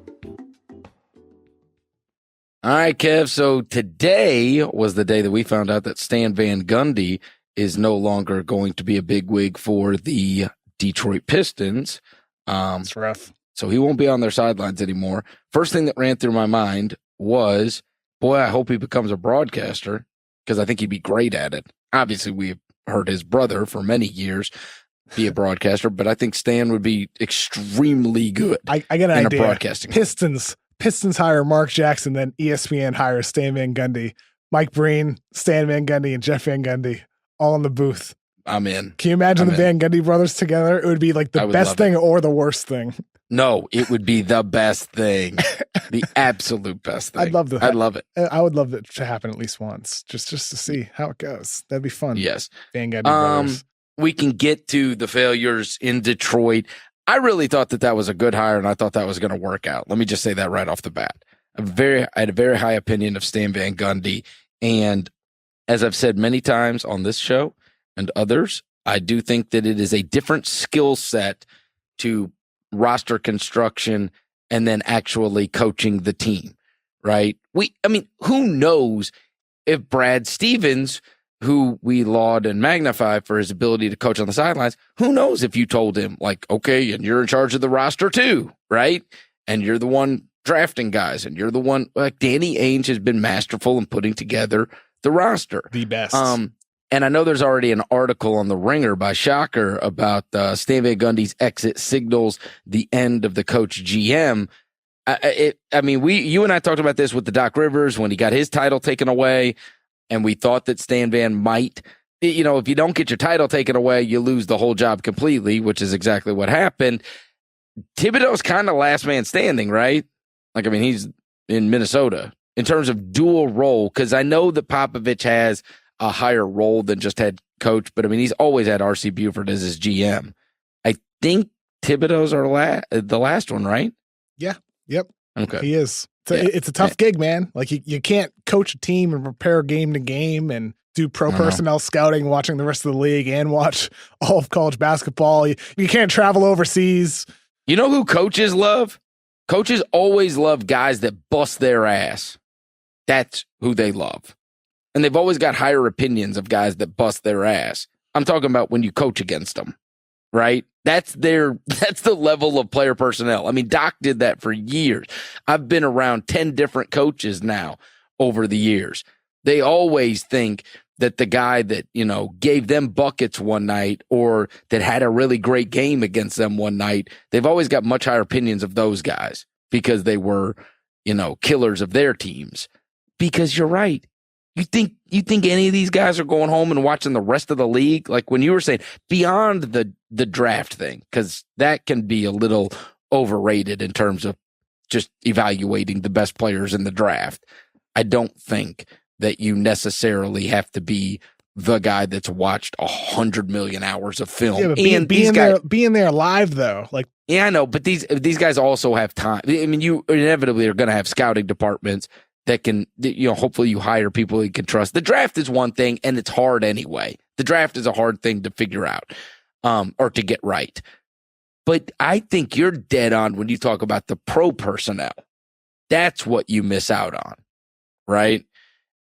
All right, Kev, so today was the day that we found out that Stan Van Gundy is no longer going to be a bigwig for the Detroit Pistons. It's rough. So he won't be on their sidelines anymore. First thing that ran through my mind was, boy, I hope he becomes a broadcaster because I think he'd be great at it. Obviously, we've heard his brother for many years be a broadcaster, but I think Stan would be extremely good I got an in idea. a broadcasting. Pistons hire Mark Jackson, then ESPN hires Stan Van Gundy. Mike Breen, Stan Van Gundy, and Jeff Van Gundy all in the booth. I'm in. Can you imagine Van Gundy brothers together? It would be like the best thing or the worst thing. No, it would be the best thing. The absolute best thing. I'd love that. I'd love it. I would love it to happen at least once, just to see how it goes. That'd be fun. Yes. Van Gundy brothers. We can get to the failures in Detroit. I really thought that was a good hire, and I thought that was going to work out. Let me just say that right off the bat. I had a very high opinion of Stan Van Gundy, and as I've said many times on this show and others, I do think that it is a different skill set to roster construction and then actually coaching the team, right? Who knows if Brad Stevens, who we laud and magnify for his ability to coach on the sidelines, who knows if you told him, like, okay, and you're in charge of the roster too, right? And you're the one drafting guys, and you're the one, like, Danny Ainge has been masterful in putting together the roster. The best. And I know there's already an article on the Ringer by Shocker about Stan Van Gundy's exit signals the end of the coach GM. You and I talked about this with the Doc Rivers when he got his title taken away. And we thought that Stan Van might, if you don't get your title taken away, you lose the whole job completely, which is exactly what happened. Thibodeau's kind of last man standing, right? He's in Minnesota in terms of dual role, because I know that Popovich has a higher role than just head coach, but he's always had R.C. Buford as his GM. I think Thibodeau's the last one, right? Yeah. Yep. Okay. He is. It's a tough gig, man. Like you can't coach a team and prepare game to game and do pro personnel scouting, watching the rest of the league and watch all of college basketball. You can't travel overseas. You know who coaches love? Coaches always love guys that bust their ass. That's who they love. And they've always got higher opinions of guys that bust their ass. I'm talking about when you coach against them, right? That's the level of player personnel. Doc did that for years. I've been around 10 different coaches now over the years. They always think that the guy that, gave them buckets one night or that had a really great game against them one night, they've always got much higher opinions of those guys. because they were, killers of their teams. Because you're right. You think any of these guys are going home and watching the rest of the league? Like when you were saying beyond the draft thing, because that can be a little overrated in terms of just evaluating the best players in the draft. I don't think that you necessarily have to be the guy that's watched 100 million hours of film. Yeah, but being there live though, like yeah, I know, but these guys also have time. I mean, you inevitably are going to have scouting departments that can, hopefully you hire people you can trust. The draft is one thing, and it's hard anyway. The draft is a hard thing to figure out, or to get right. But I think you're dead on when you talk about the pro personnel. That's what you miss out on, right?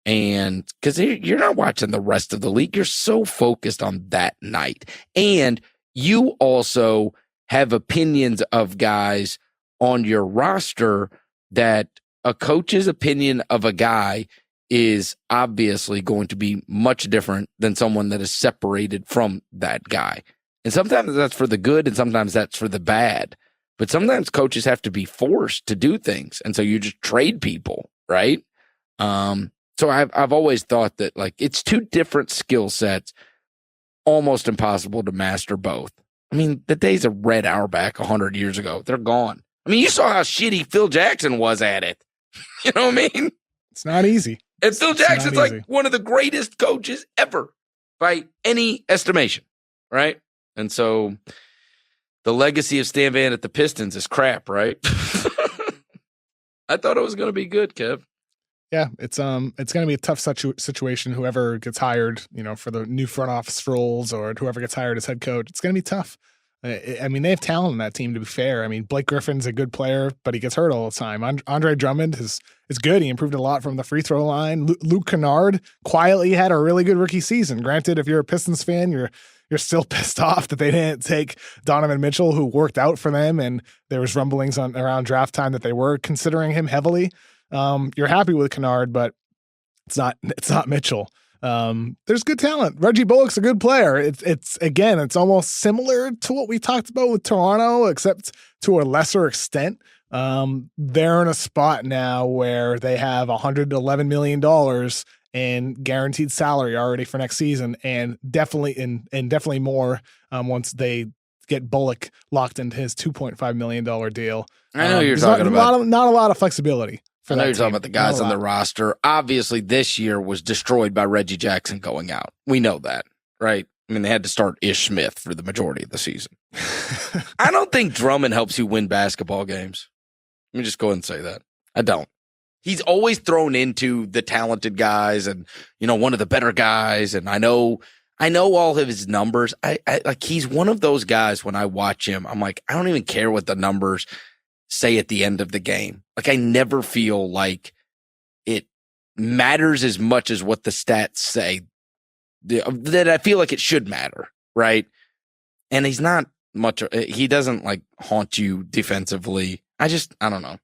And because you're not watching the rest of the league, you're so focused on that night. And you also have opinions of guys on your roster that a coach's opinion of a guy is obviously going to be much different than someone that is separated from that guy. And sometimes that's for the good and sometimes that's for the bad. But sometimes coaches have to be forced to do things. And so you just trade people, right? So I've always thought that like it's two different skill sets, almost impossible to master both. I mean, the days of Red Auerbach 100 years ago, they're gone. I mean, you saw how shitty Phil Jackson was at it. You know what I mean? It's not easy. And Phil Jackson's like one of the greatest coaches ever by any estimation, right? And so the legacy of Stan Van at the Pistons is crap, right? I thought it was going to be good, Kev. Yeah, it's going to be a tough situation. Whoever gets hired, for the new front office roles, or whoever gets hired as head coach, it's going to be tough. I mean, they have talent in that team, to be fair. I mean, Blake Griffin's a good player, but he gets hurt all the time. Andre Drummond is good. He improved a lot from the free throw line. Luke Kennard quietly had a really good rookie season. Granted, if you're a Pistons fan, you're still pissed off that they didn't take Donovan Mitchell, who worked out for them, and there was rumblings around draft time that they were considering him heavily. You're happy with Kennard, but it's not Mitchell. There's good talent. Reggie Bullock's a good player. It's almost similar to what we talked about with Toronto, except to a lesser extent. They're in a spot now where they have $111 million in guaranteed salary already for next season, and definitely more once they get Bullock locked into his $2.5 million deal. I know you're talking about not a lot of flexibility. I know you're talking about the guys on the roster. Obviously, this year was destroyed by Reggie Jackson going out. We know that, right? I mean, they had to start Ish Smith for the majority of the season. I don't think Drummond helps you win basketball games. Let me just go ahead and say that. I don't. He's always thrown into the talented guys and, one of the better guys. And I know all of his numbers. I like, he's one of those guys when I watch him, I'm like, I don't even care what the numbers say at the end of the game. Like, I never feel like it matters as much as what the stats say that I feel like it should matter, right? And he's not much, he doesn't like haunt you defensively. I don't know.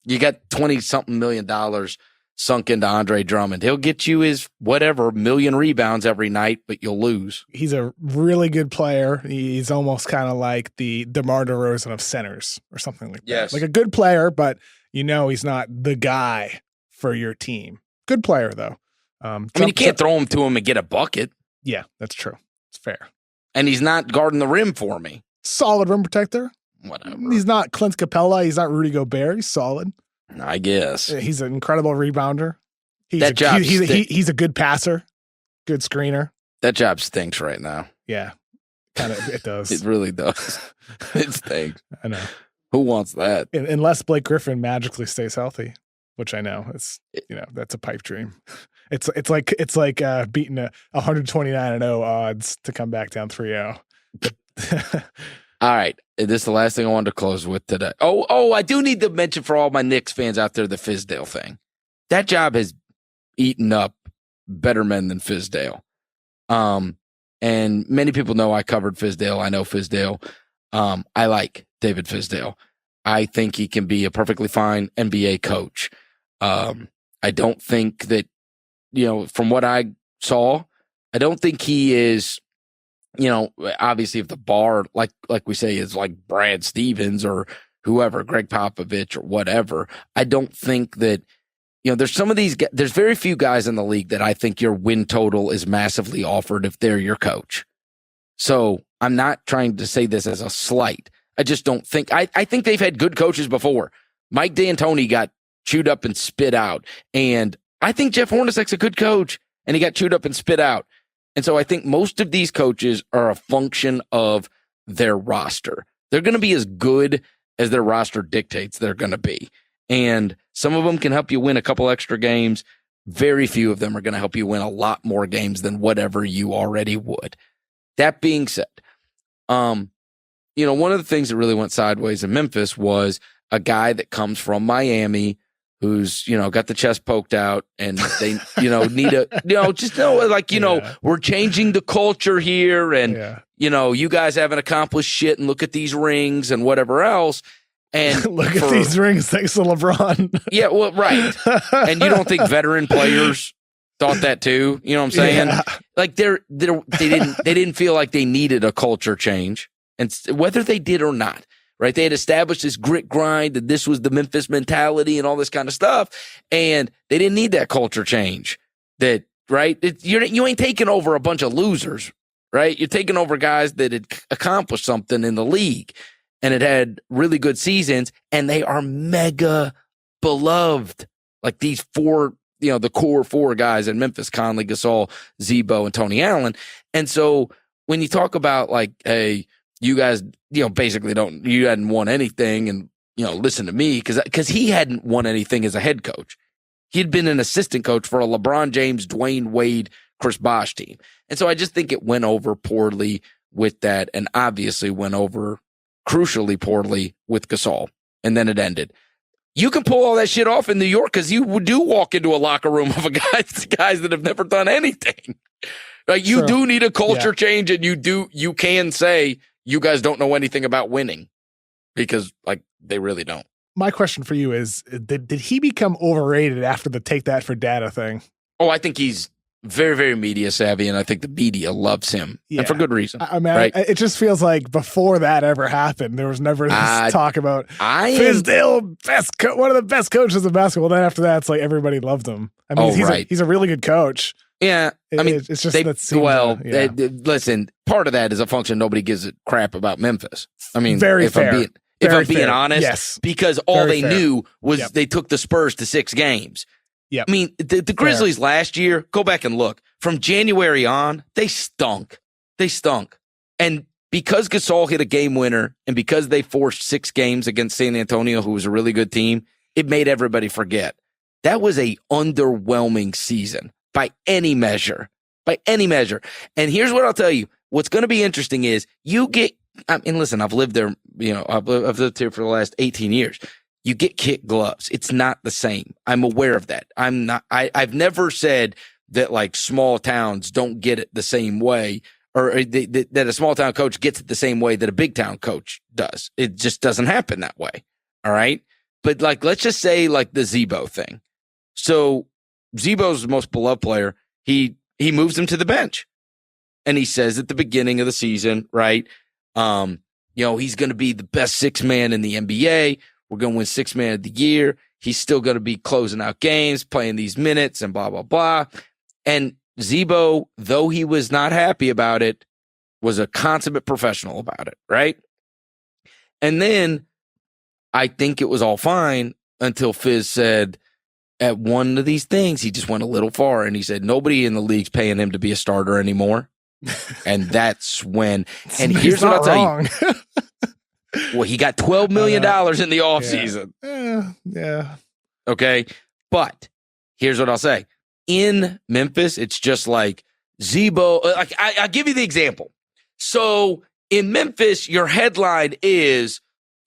You got 20-something million dollars sunk into Andre Drummond. He'll get you his million rebounds every night, but you'll lose. He's a really good player. He's almost kind of like the DeMar DeRozan of centers or something like that. Like a good player, but he's not the guy for your team. Good player, though. You can't throw him to him and get a bucket. Yeah, that's true. It's fair. And he's not guarding the rim for me. Solid rim protector. Whatever. He's not Clint Capella. He's not Rudy Gobert. He's solid. I guess. He's an incredible rebounder. He's a good passer, good screener. That job stinks right now. Yeah, kind of. It does. It really does. It stinks. I know. Who wants that? Unless Blake Griffin magically stays healthy, which I know that's a pipe dream. It's like beating a 129-0 odds to come back down 3-0. All right. This is the last thing I wanted to close with today. Oh, I do need to mention for all my Knicks fans out there, the Fizdale thing. That job has eaten up better men than Fizdale. And many people know I covered Fizdale. I know Fizdale. I like David Fizdale. I think he can be a perfectly fine NBA coach. I don't think that, from what I saw, I don't think he is, obviously if the bar, like we say, is like Brad Stevens or, whoever, Greg Popovich or whatever, I don't think that, there's some of these, there's very few guys in the league that I think your win total is massively offered if they're your coach. So I'm not trying to say this as a slight. I just don't think, I think they've had good coaches before. Mike D'Antoni got chewed up and spit out. And I think Jeff Hornacek's a good coach and he got chewed up and spit out. And so I think most of these coaches are a function of their roster. They're going to be as good as their roster dictates they're going to be. And some of them can help you win a couple extra games. Very few of them are going to help you win a lot more games than whatever you already would. That being said, one of the things that really went sideways in Memphis was a guy that comes from Miami who's, got the chest poked out and they, need a, we're changing the culture here and, you guys haven't accomplished shit and look at these rings and whatever else. And look at these rings thanks to LeBron. Yeah, well, right. And you don't think veteran players thought that too? You know what I'm saying? Yeah. Like they didn't feel like they needed a culture change, and whether they did or not, right? They had established this grit grind, that this was the Memphis mentality and all this kind of stuff, and they didn't need that culture change. That right? You ain't taking over a bunch of losers, right? You're taking over guys that had accomplished something in the league and it had really good seasons, and they are mega beloved. Like these four, the core four guys in Memphis: Conley, Gasol, Zebo, and Tony Allen. And so when you talk about like, hey, you guys, basically you hadn't won anything, and listen to me, because he hadn't won anything as a head coach. He'd been an assistant coach for a LeBron James, Dwayne Wade, Chris Bosh team. And so I just think it went over poorly with that, and obviously went over crucially poorly with Gasol, and then it ended. You can pull all that shit off in New York because you do walk into a locker room of guys that have never done anything. Like you do need a culture change, and you can say you guys don't know anything about winning, because like they really don't. My question for you is, did he become overrated after the take that for data thing? Oh, I think he's very, very media savvy, and I think the media loves him, and for good reason. I mean, right? It just feels like before that ever happened, there was never this talk about Fizdale, one of the best coaches of basketball. Then after that, it's like everybody loved him. I mean, he's a really good coach. Yeah, I mean, it's just listen, part of that is a function. Nobody gives a crap about Memphis. I mean, if I'm being honest, yes, because all they knew was they took the Spurs to 6 games. Yeah, I mean, the Grizzlies last year, go back and look. From January on, they stunk. And because Gasol hit a game winner, and because they forced 6 games against San Antonio, who was a really good team, it made everybody forget. That was a underwhelming season by any measure. And here's what I'll tell you. What's going to be interesting is listen, I've lived there, I've lived here for the last 18 years. You get kid gloves. It's not the same. I'm aware of that. I've never said that like small towns don't get it the same way, or that a small town coach gets it the same way that a big town coach does. It just doesn't happen that way. All right. But like, let's just say like the Zebo thing. So Zebo's the most beloved player. He moves him to the bench, and he says at the beginning of the season, right? He's going to be the best 6 man in the NBA. We're going to win 6 man of the year. He's still going to be closing out games, playing these minutes, and blah, blah, blah. And Zebo, though he was not happy about it, was a consummate professional about it, right? And then I think it was all fine until Fizz said at one of these things, he just went a little far, and he said, nobody in the league's paying him to be a starter anymore. And that's when, and here's what I'll tell you. Well, he got $12 million in the offseason. Yeah. Okay. But here's what I'll say. In Memphis, it's just like Zebo. Like I'll give you the example. So in Memphis, your headline is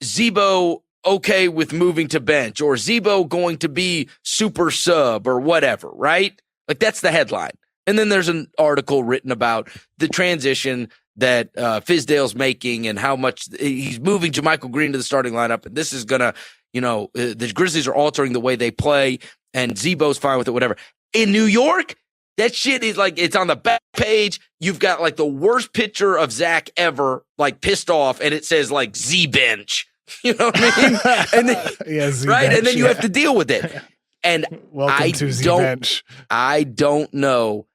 Zebo okay with moving to bench, or Zebo going to be super sub, or whatever, right? Like that's the headline. And then there's an article written about the transition that Fizdale's making and how much he's moving JaMychal Green to the starting lineup. And this is going to, the Grizzlies are altering the way they play, and Zebo's fine with it, whatever. In New York, that shit is like, it's on the back page. You've got like the worst picture of Zach ever, like pissed off, and it says like Z bench You know what I mean? And then, right? Bench, And then you have to deal with it. And welcome to Z Bench. I don't know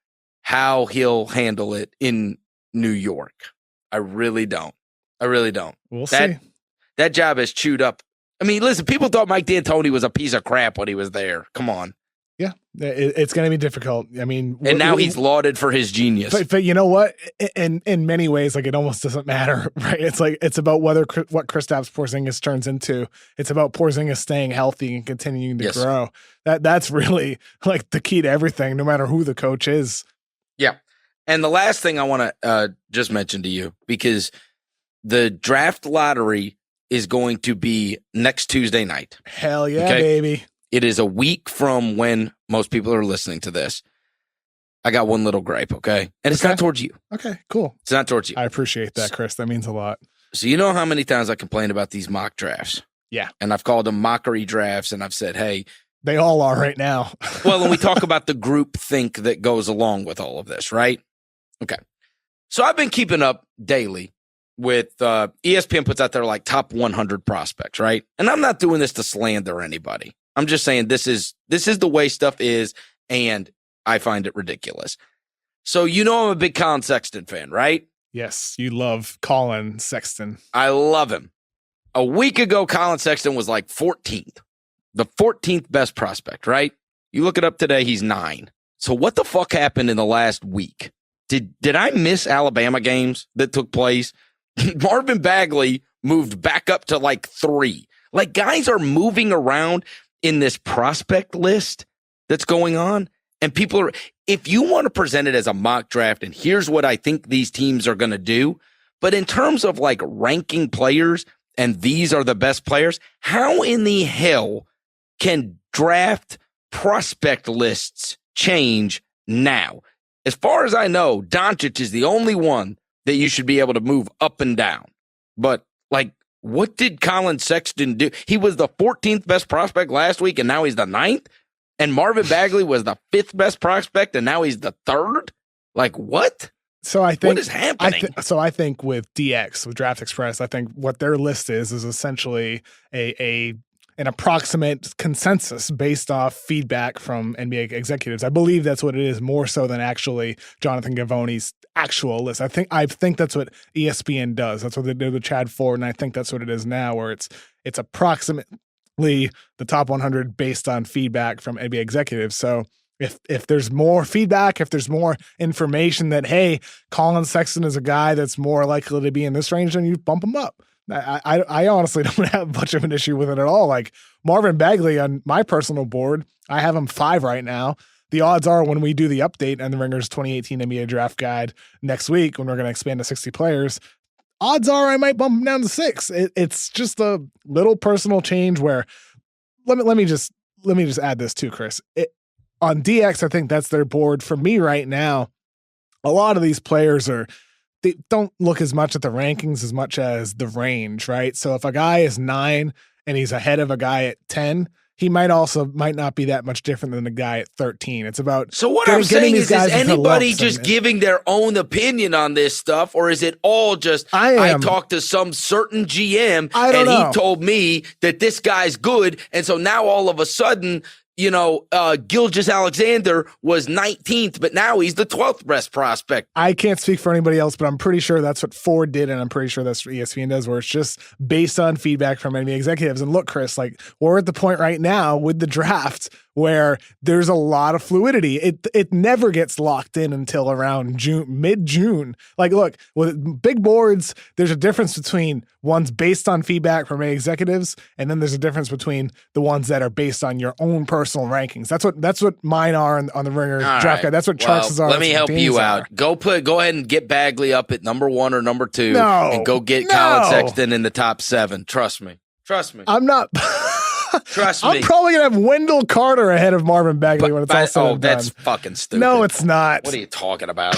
how he'll handle it in New York. I really don't. We'll see. That job has chewed up. I mean, listen, people thought Mike D'Antoni was a piece of crap when he was there. Come on. Yeah, it's going to be difficult. I mean, and now he's lauded for his genius. But you know what? In many ways, like, it almost doesn't matter, right? It's like, it's about what Kristaps Porzingis turns into. It's about Porzingis staying healthy and continuing to grow. That's really like the key to everything, no matter who the coach is. Yeah. And the last thing I want to just mention to you, because the draft lottery is going to be next Tuesday night. Hell yeah, baby. It is a week from when most people are listening to this. I got one little gripe, okay? And it's not towards you. Okay, cool. It's not towards you. I appreciate that, Chris. That means a lot. So you know how many times I complain about these mock drafts? Yeah. And I've called them mockery drafts, and I've said, hey. They all are right now. Well, and we talk about the group think that goes along with all of this, right? Okay. So I've been keeping up daily with ESPN puts out their like top 100 prospects, right? And I'm not doing this to slander anybody. I'm just saying this is the way stuff is, and I find it ridiculous. So you know I'm a big Colin Sexton fan, right? Yes, you love Colin Sexton. I love him. A week ago, Colin Sexton was like 14th. The 14th best prospect, right? You look it up today, he's 9. So what the fuck happened in the last week? Did I miss Alabama games that took place? Marvin Bagley moved back up to like 3. Like, guys are moving around in this prospect list that's going on. And people are, if you want to present it as a mock draft, and here's what I think these teams are going to do, but in terms of like ranking players, and these are the best players, how in the hell can draft prospect lists change now? As far as I know, Doncic is the only one that you should be able to move up and down. But like, what did Colin Sexton do? He was the 14th best prospect last week, and now he's the 9th. And Marvin Bagley was the 5th best prospect, and now he's the 3rd. Like, what? So I think what is happening? I think with DX, with Draft Express, I think what their list is essentially an approximate consensus based off feedback from NBA executives. I believe that's what it is, more so than actually Jonathan Gavoni's actual list. I think that's what ESPN does. That's what they did with Chad Ford, and I think that's what it is now, where it's approximately the top 100 based on feedback from NBA executives. So if there's more feedback, if there's more information that, hey, Colin Sexton is a guy that's more likely to be in this range, then you bump him up. I honestly don't have much of an issue with it at all. Like, Marvin Bagley on my personal board, I have him 5 right now. The odds are, when we do the update on the Ringer's 2018 NBA Draft Guide next week, when we're going to expand to 60 players, odds are I might bump him down to 6. It's just a little personal change where, let me just add this too, Chris. On DX, I think that's their board. For me right now, a lot of these players they don't look as much at the rankings as much as the range, right? So if a guy is 9 and he's ahead of a guy at 10, he might not be that much different than the guy at 13. It's about, so what I'm saying is anybody just giving their own opinion on this stuff, or is it all just I talked to some certain GM and he told me that this guy's good, and so now all of a sudden, you know, Gilgeous-Alexander was 19th, but now he's the 12th best prospect. I can't speak for anybody else, but I'm pretty sure that's what Ford did, and I'm pretty sure that's what ESPN does, where it's just based on feedback from NBA executives. And look, Chris, like, we're at the point right now with the draft where there's a lot of fluidity. It never gets locked in until around mid-June. Like, look, with big boards, there's a difference between ones based on feedback from executives, and then there's a difference between the ones that are based on your own personal rankings. That's what mine are on the Ringer Draft Guide. That's what Charles are. Let me help you out. Go ahead and get Bagley up at number 1 or number 2, and go get Colin Sexton in the top 7. Trust me. I'm not. Trust me. I'm probably going to have Wendell Carter ahead of Marvin Bagley when it's all said and done. That's fucking stupid. No, it's not. What are you talking about?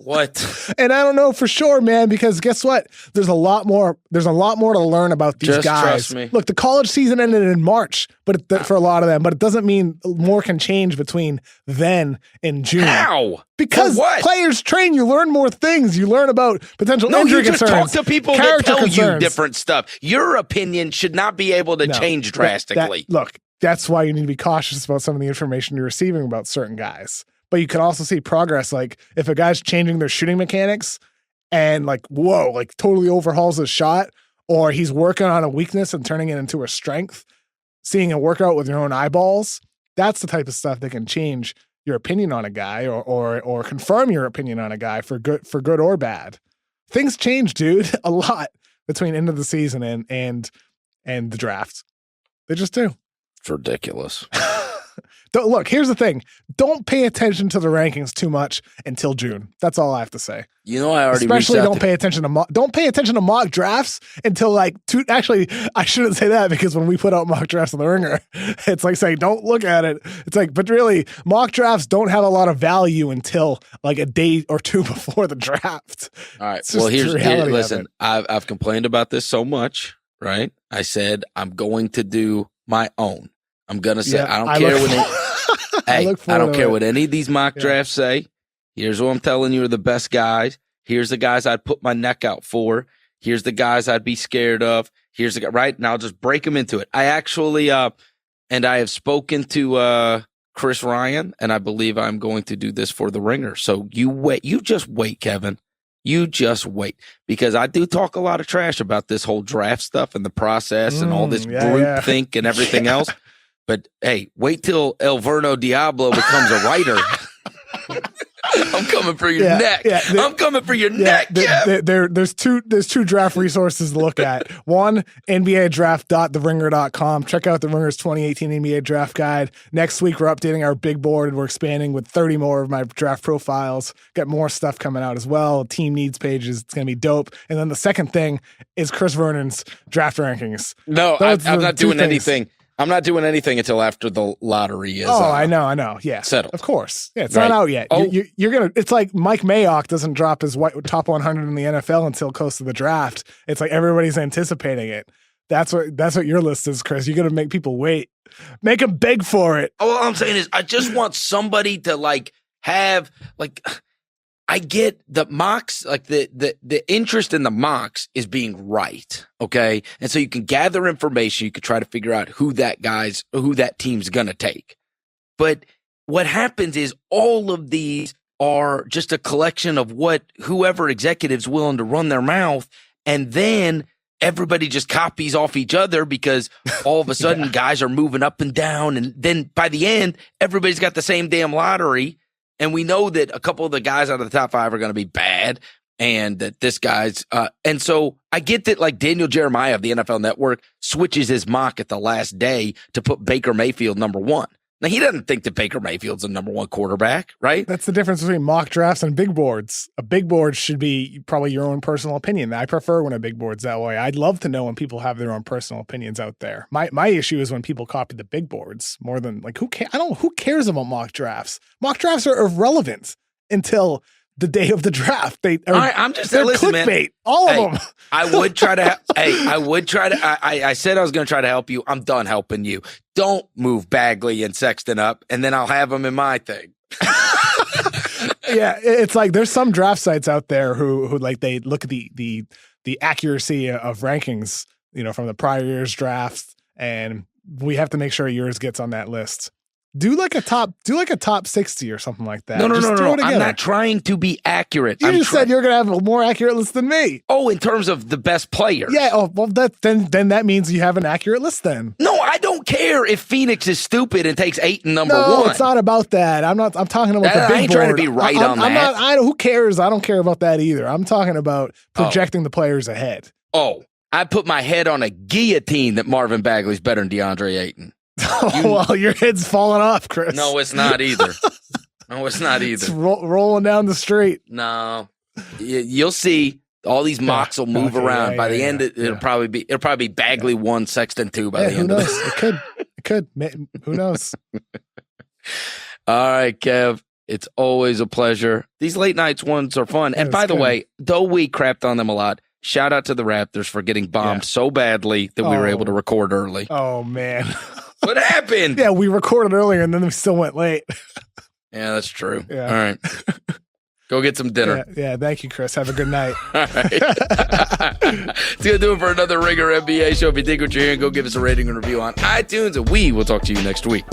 What? And I don't know for sure, man, because guess what? There's a lot more to learn about these guys. Trust me. Look, the college season ended in March, but for a lot of them, but it doesn't mean more can change between then and June. How? Because players train, you learn more things. You learn about potential injury concerns. No, you just talk to people that tell concerns. you different stuff. Your opinion should not be able to change drastically. Look, that's why you need to be cautious about some of the information you're receiving about certain guys. But you can also see progress. Like if a guy's changing their shooting mechanics and like, whoa, like totally overhauls his shot, or he's working on a weakness and turning it into a strength, seeing a workout with your own eyeballs, that's the type of stuff that can change your opinion on a guy or confirm your opinion on a guy for good or bad. Things change, dude, a lot between end of the season and the draft. They just do. It's ridiculous. Look, here's the thing. Don't pay attention to the rankings too much until June. That's all I have to say. You know, I already especially don't pay attention to mock drafts until like actually, I shouldn't say that because when we put out mock drafts on the Ringer, it's like saying don't look at it. It's like, but really, mock drafts don't have a lot of value until like a day or two before the draft. All right. Well, listen. I've complained about this so much, right? I said I'm going to do my own. I'm gonna say I don't care I don't care what any of these mock drafts say. Here's what I'm telling you are the best guys. Here's the guys I'd put my neck out for. Here's the guys I'd be scared of. Here's the guy, right? And I'll just break them into it. I actually and I have spoken to Chris Ryan, and I believe I'm going to do this for the Ringer. So you just wait, Kevin. You just wait, because I do talk a lot of trash about this whole draft stuff and the process and all this group think and everything else. But hey, wait till El Verno Diablo becomes a writer. I'm coming for your neck. I'm coming for your neck. There's two draft resources to look at. One, NBADraft.TheRinger.com. Check out the Ringer's 2018 NBA Draft Guide. Next week, we're updating our big board and we're expanding with 30 more of my draft profiles. Got more stuff coming out as well. Team needs pages. It's going to be dope. And then the second thing is Chris Vernon's draft rankings. No, I'm not doing anything. I'm not doing anything until after the lottery is. I know. Yeah, settled. Of course. Yeah, it's not out yet. You're gonna. It's like Mike Mayock doesn't drop his top 100 in the NFL until close to the draft. It's like everybody's anticipating it. That's what your list is, Chris. You're gonna make people wait. Make them beg for it. All I'm saying is, I just want somebody to have. I get the mocks, like the interest in the mocks is being right, okay? And so you can gather information, you can try to figure out who that team's gonna take. But what happens is all of these are just a collection of what whoever executive's willing to run their mouth, and then everybody just copies off each other because all of a sudden guys are moving up and down, and then by the end, everybody's got the same damn lottery. And we know that a couple of the guys out of the top 5 are going to be bad, and that this guy's and so I get that, like Daniel Jeremiah of the NFL Network switches his mock at the last day to put Baker Mayfield number 1. Now, he doesn't think that Baker Mayfield's the number 1 quarterback, right? That's the difference between mock drafts and big boards. A big board should be probably your own personal opinion. I prefer when a big board's that way. I'd love to know when people have their own personal opinions out there. My issue is when people copy the big boards more than who cares about mock drafts? Mock drafts are irrelevant until the day of the draft. I'm just saying, listen, clickbait, man. All of them. I would try to. I said I was going to try to help you. I'm done helping you. Don't move Bagley and Sexton up, and then I'll have them in my thing. Yeah, it's like there's some draft sites out there who like they look at the accuracy of rankings, from the prior year's drafts, and we have to make sure yours gets on that list. Do like a top 60 or something like that. No. I'm not trying to be accurate. You said you're going to have a more accurate list than me. Oh, in terms of the best players. Yeah. Oh, well, then that means you have an accurate list then. No, I don't care if Phoenix is stupid and takes 8 and number 1. No, it's not about that. I'm talking about the big board. I ain't trying to be right on that. Who cares? I don't care about that either. I'm talking about projecting the players ahead. Oh, I put my head on a guillotine that Marvin Bagley's better than DeAndre Ayton. Well, your head's falling off, Chris. No, it's not either. It's rolling down the street. No, you'll see. All these mocks will move around. By the end, it'll probably be Bagley 1, Sexton 2 by the end of this. It could. Who knows? All right, Kev. It's always a pleasure. These late nights ones are fun. And by the way, though we crapped on them a lot, shout out to the Raptors for getting bombed so badly that we were able to record early. Oh, man. What happened? Yeah, we recorded earlier and then we still went late. Yeah, that's true. Yeah. All right. Go get some dinner. Yeah, thank you, Chris. Have a good night. All right. It's going to do it for another Ringer NBA show. If you dig what you're hearing, go give us a rating and review on iTunes, and we will talk to you next week.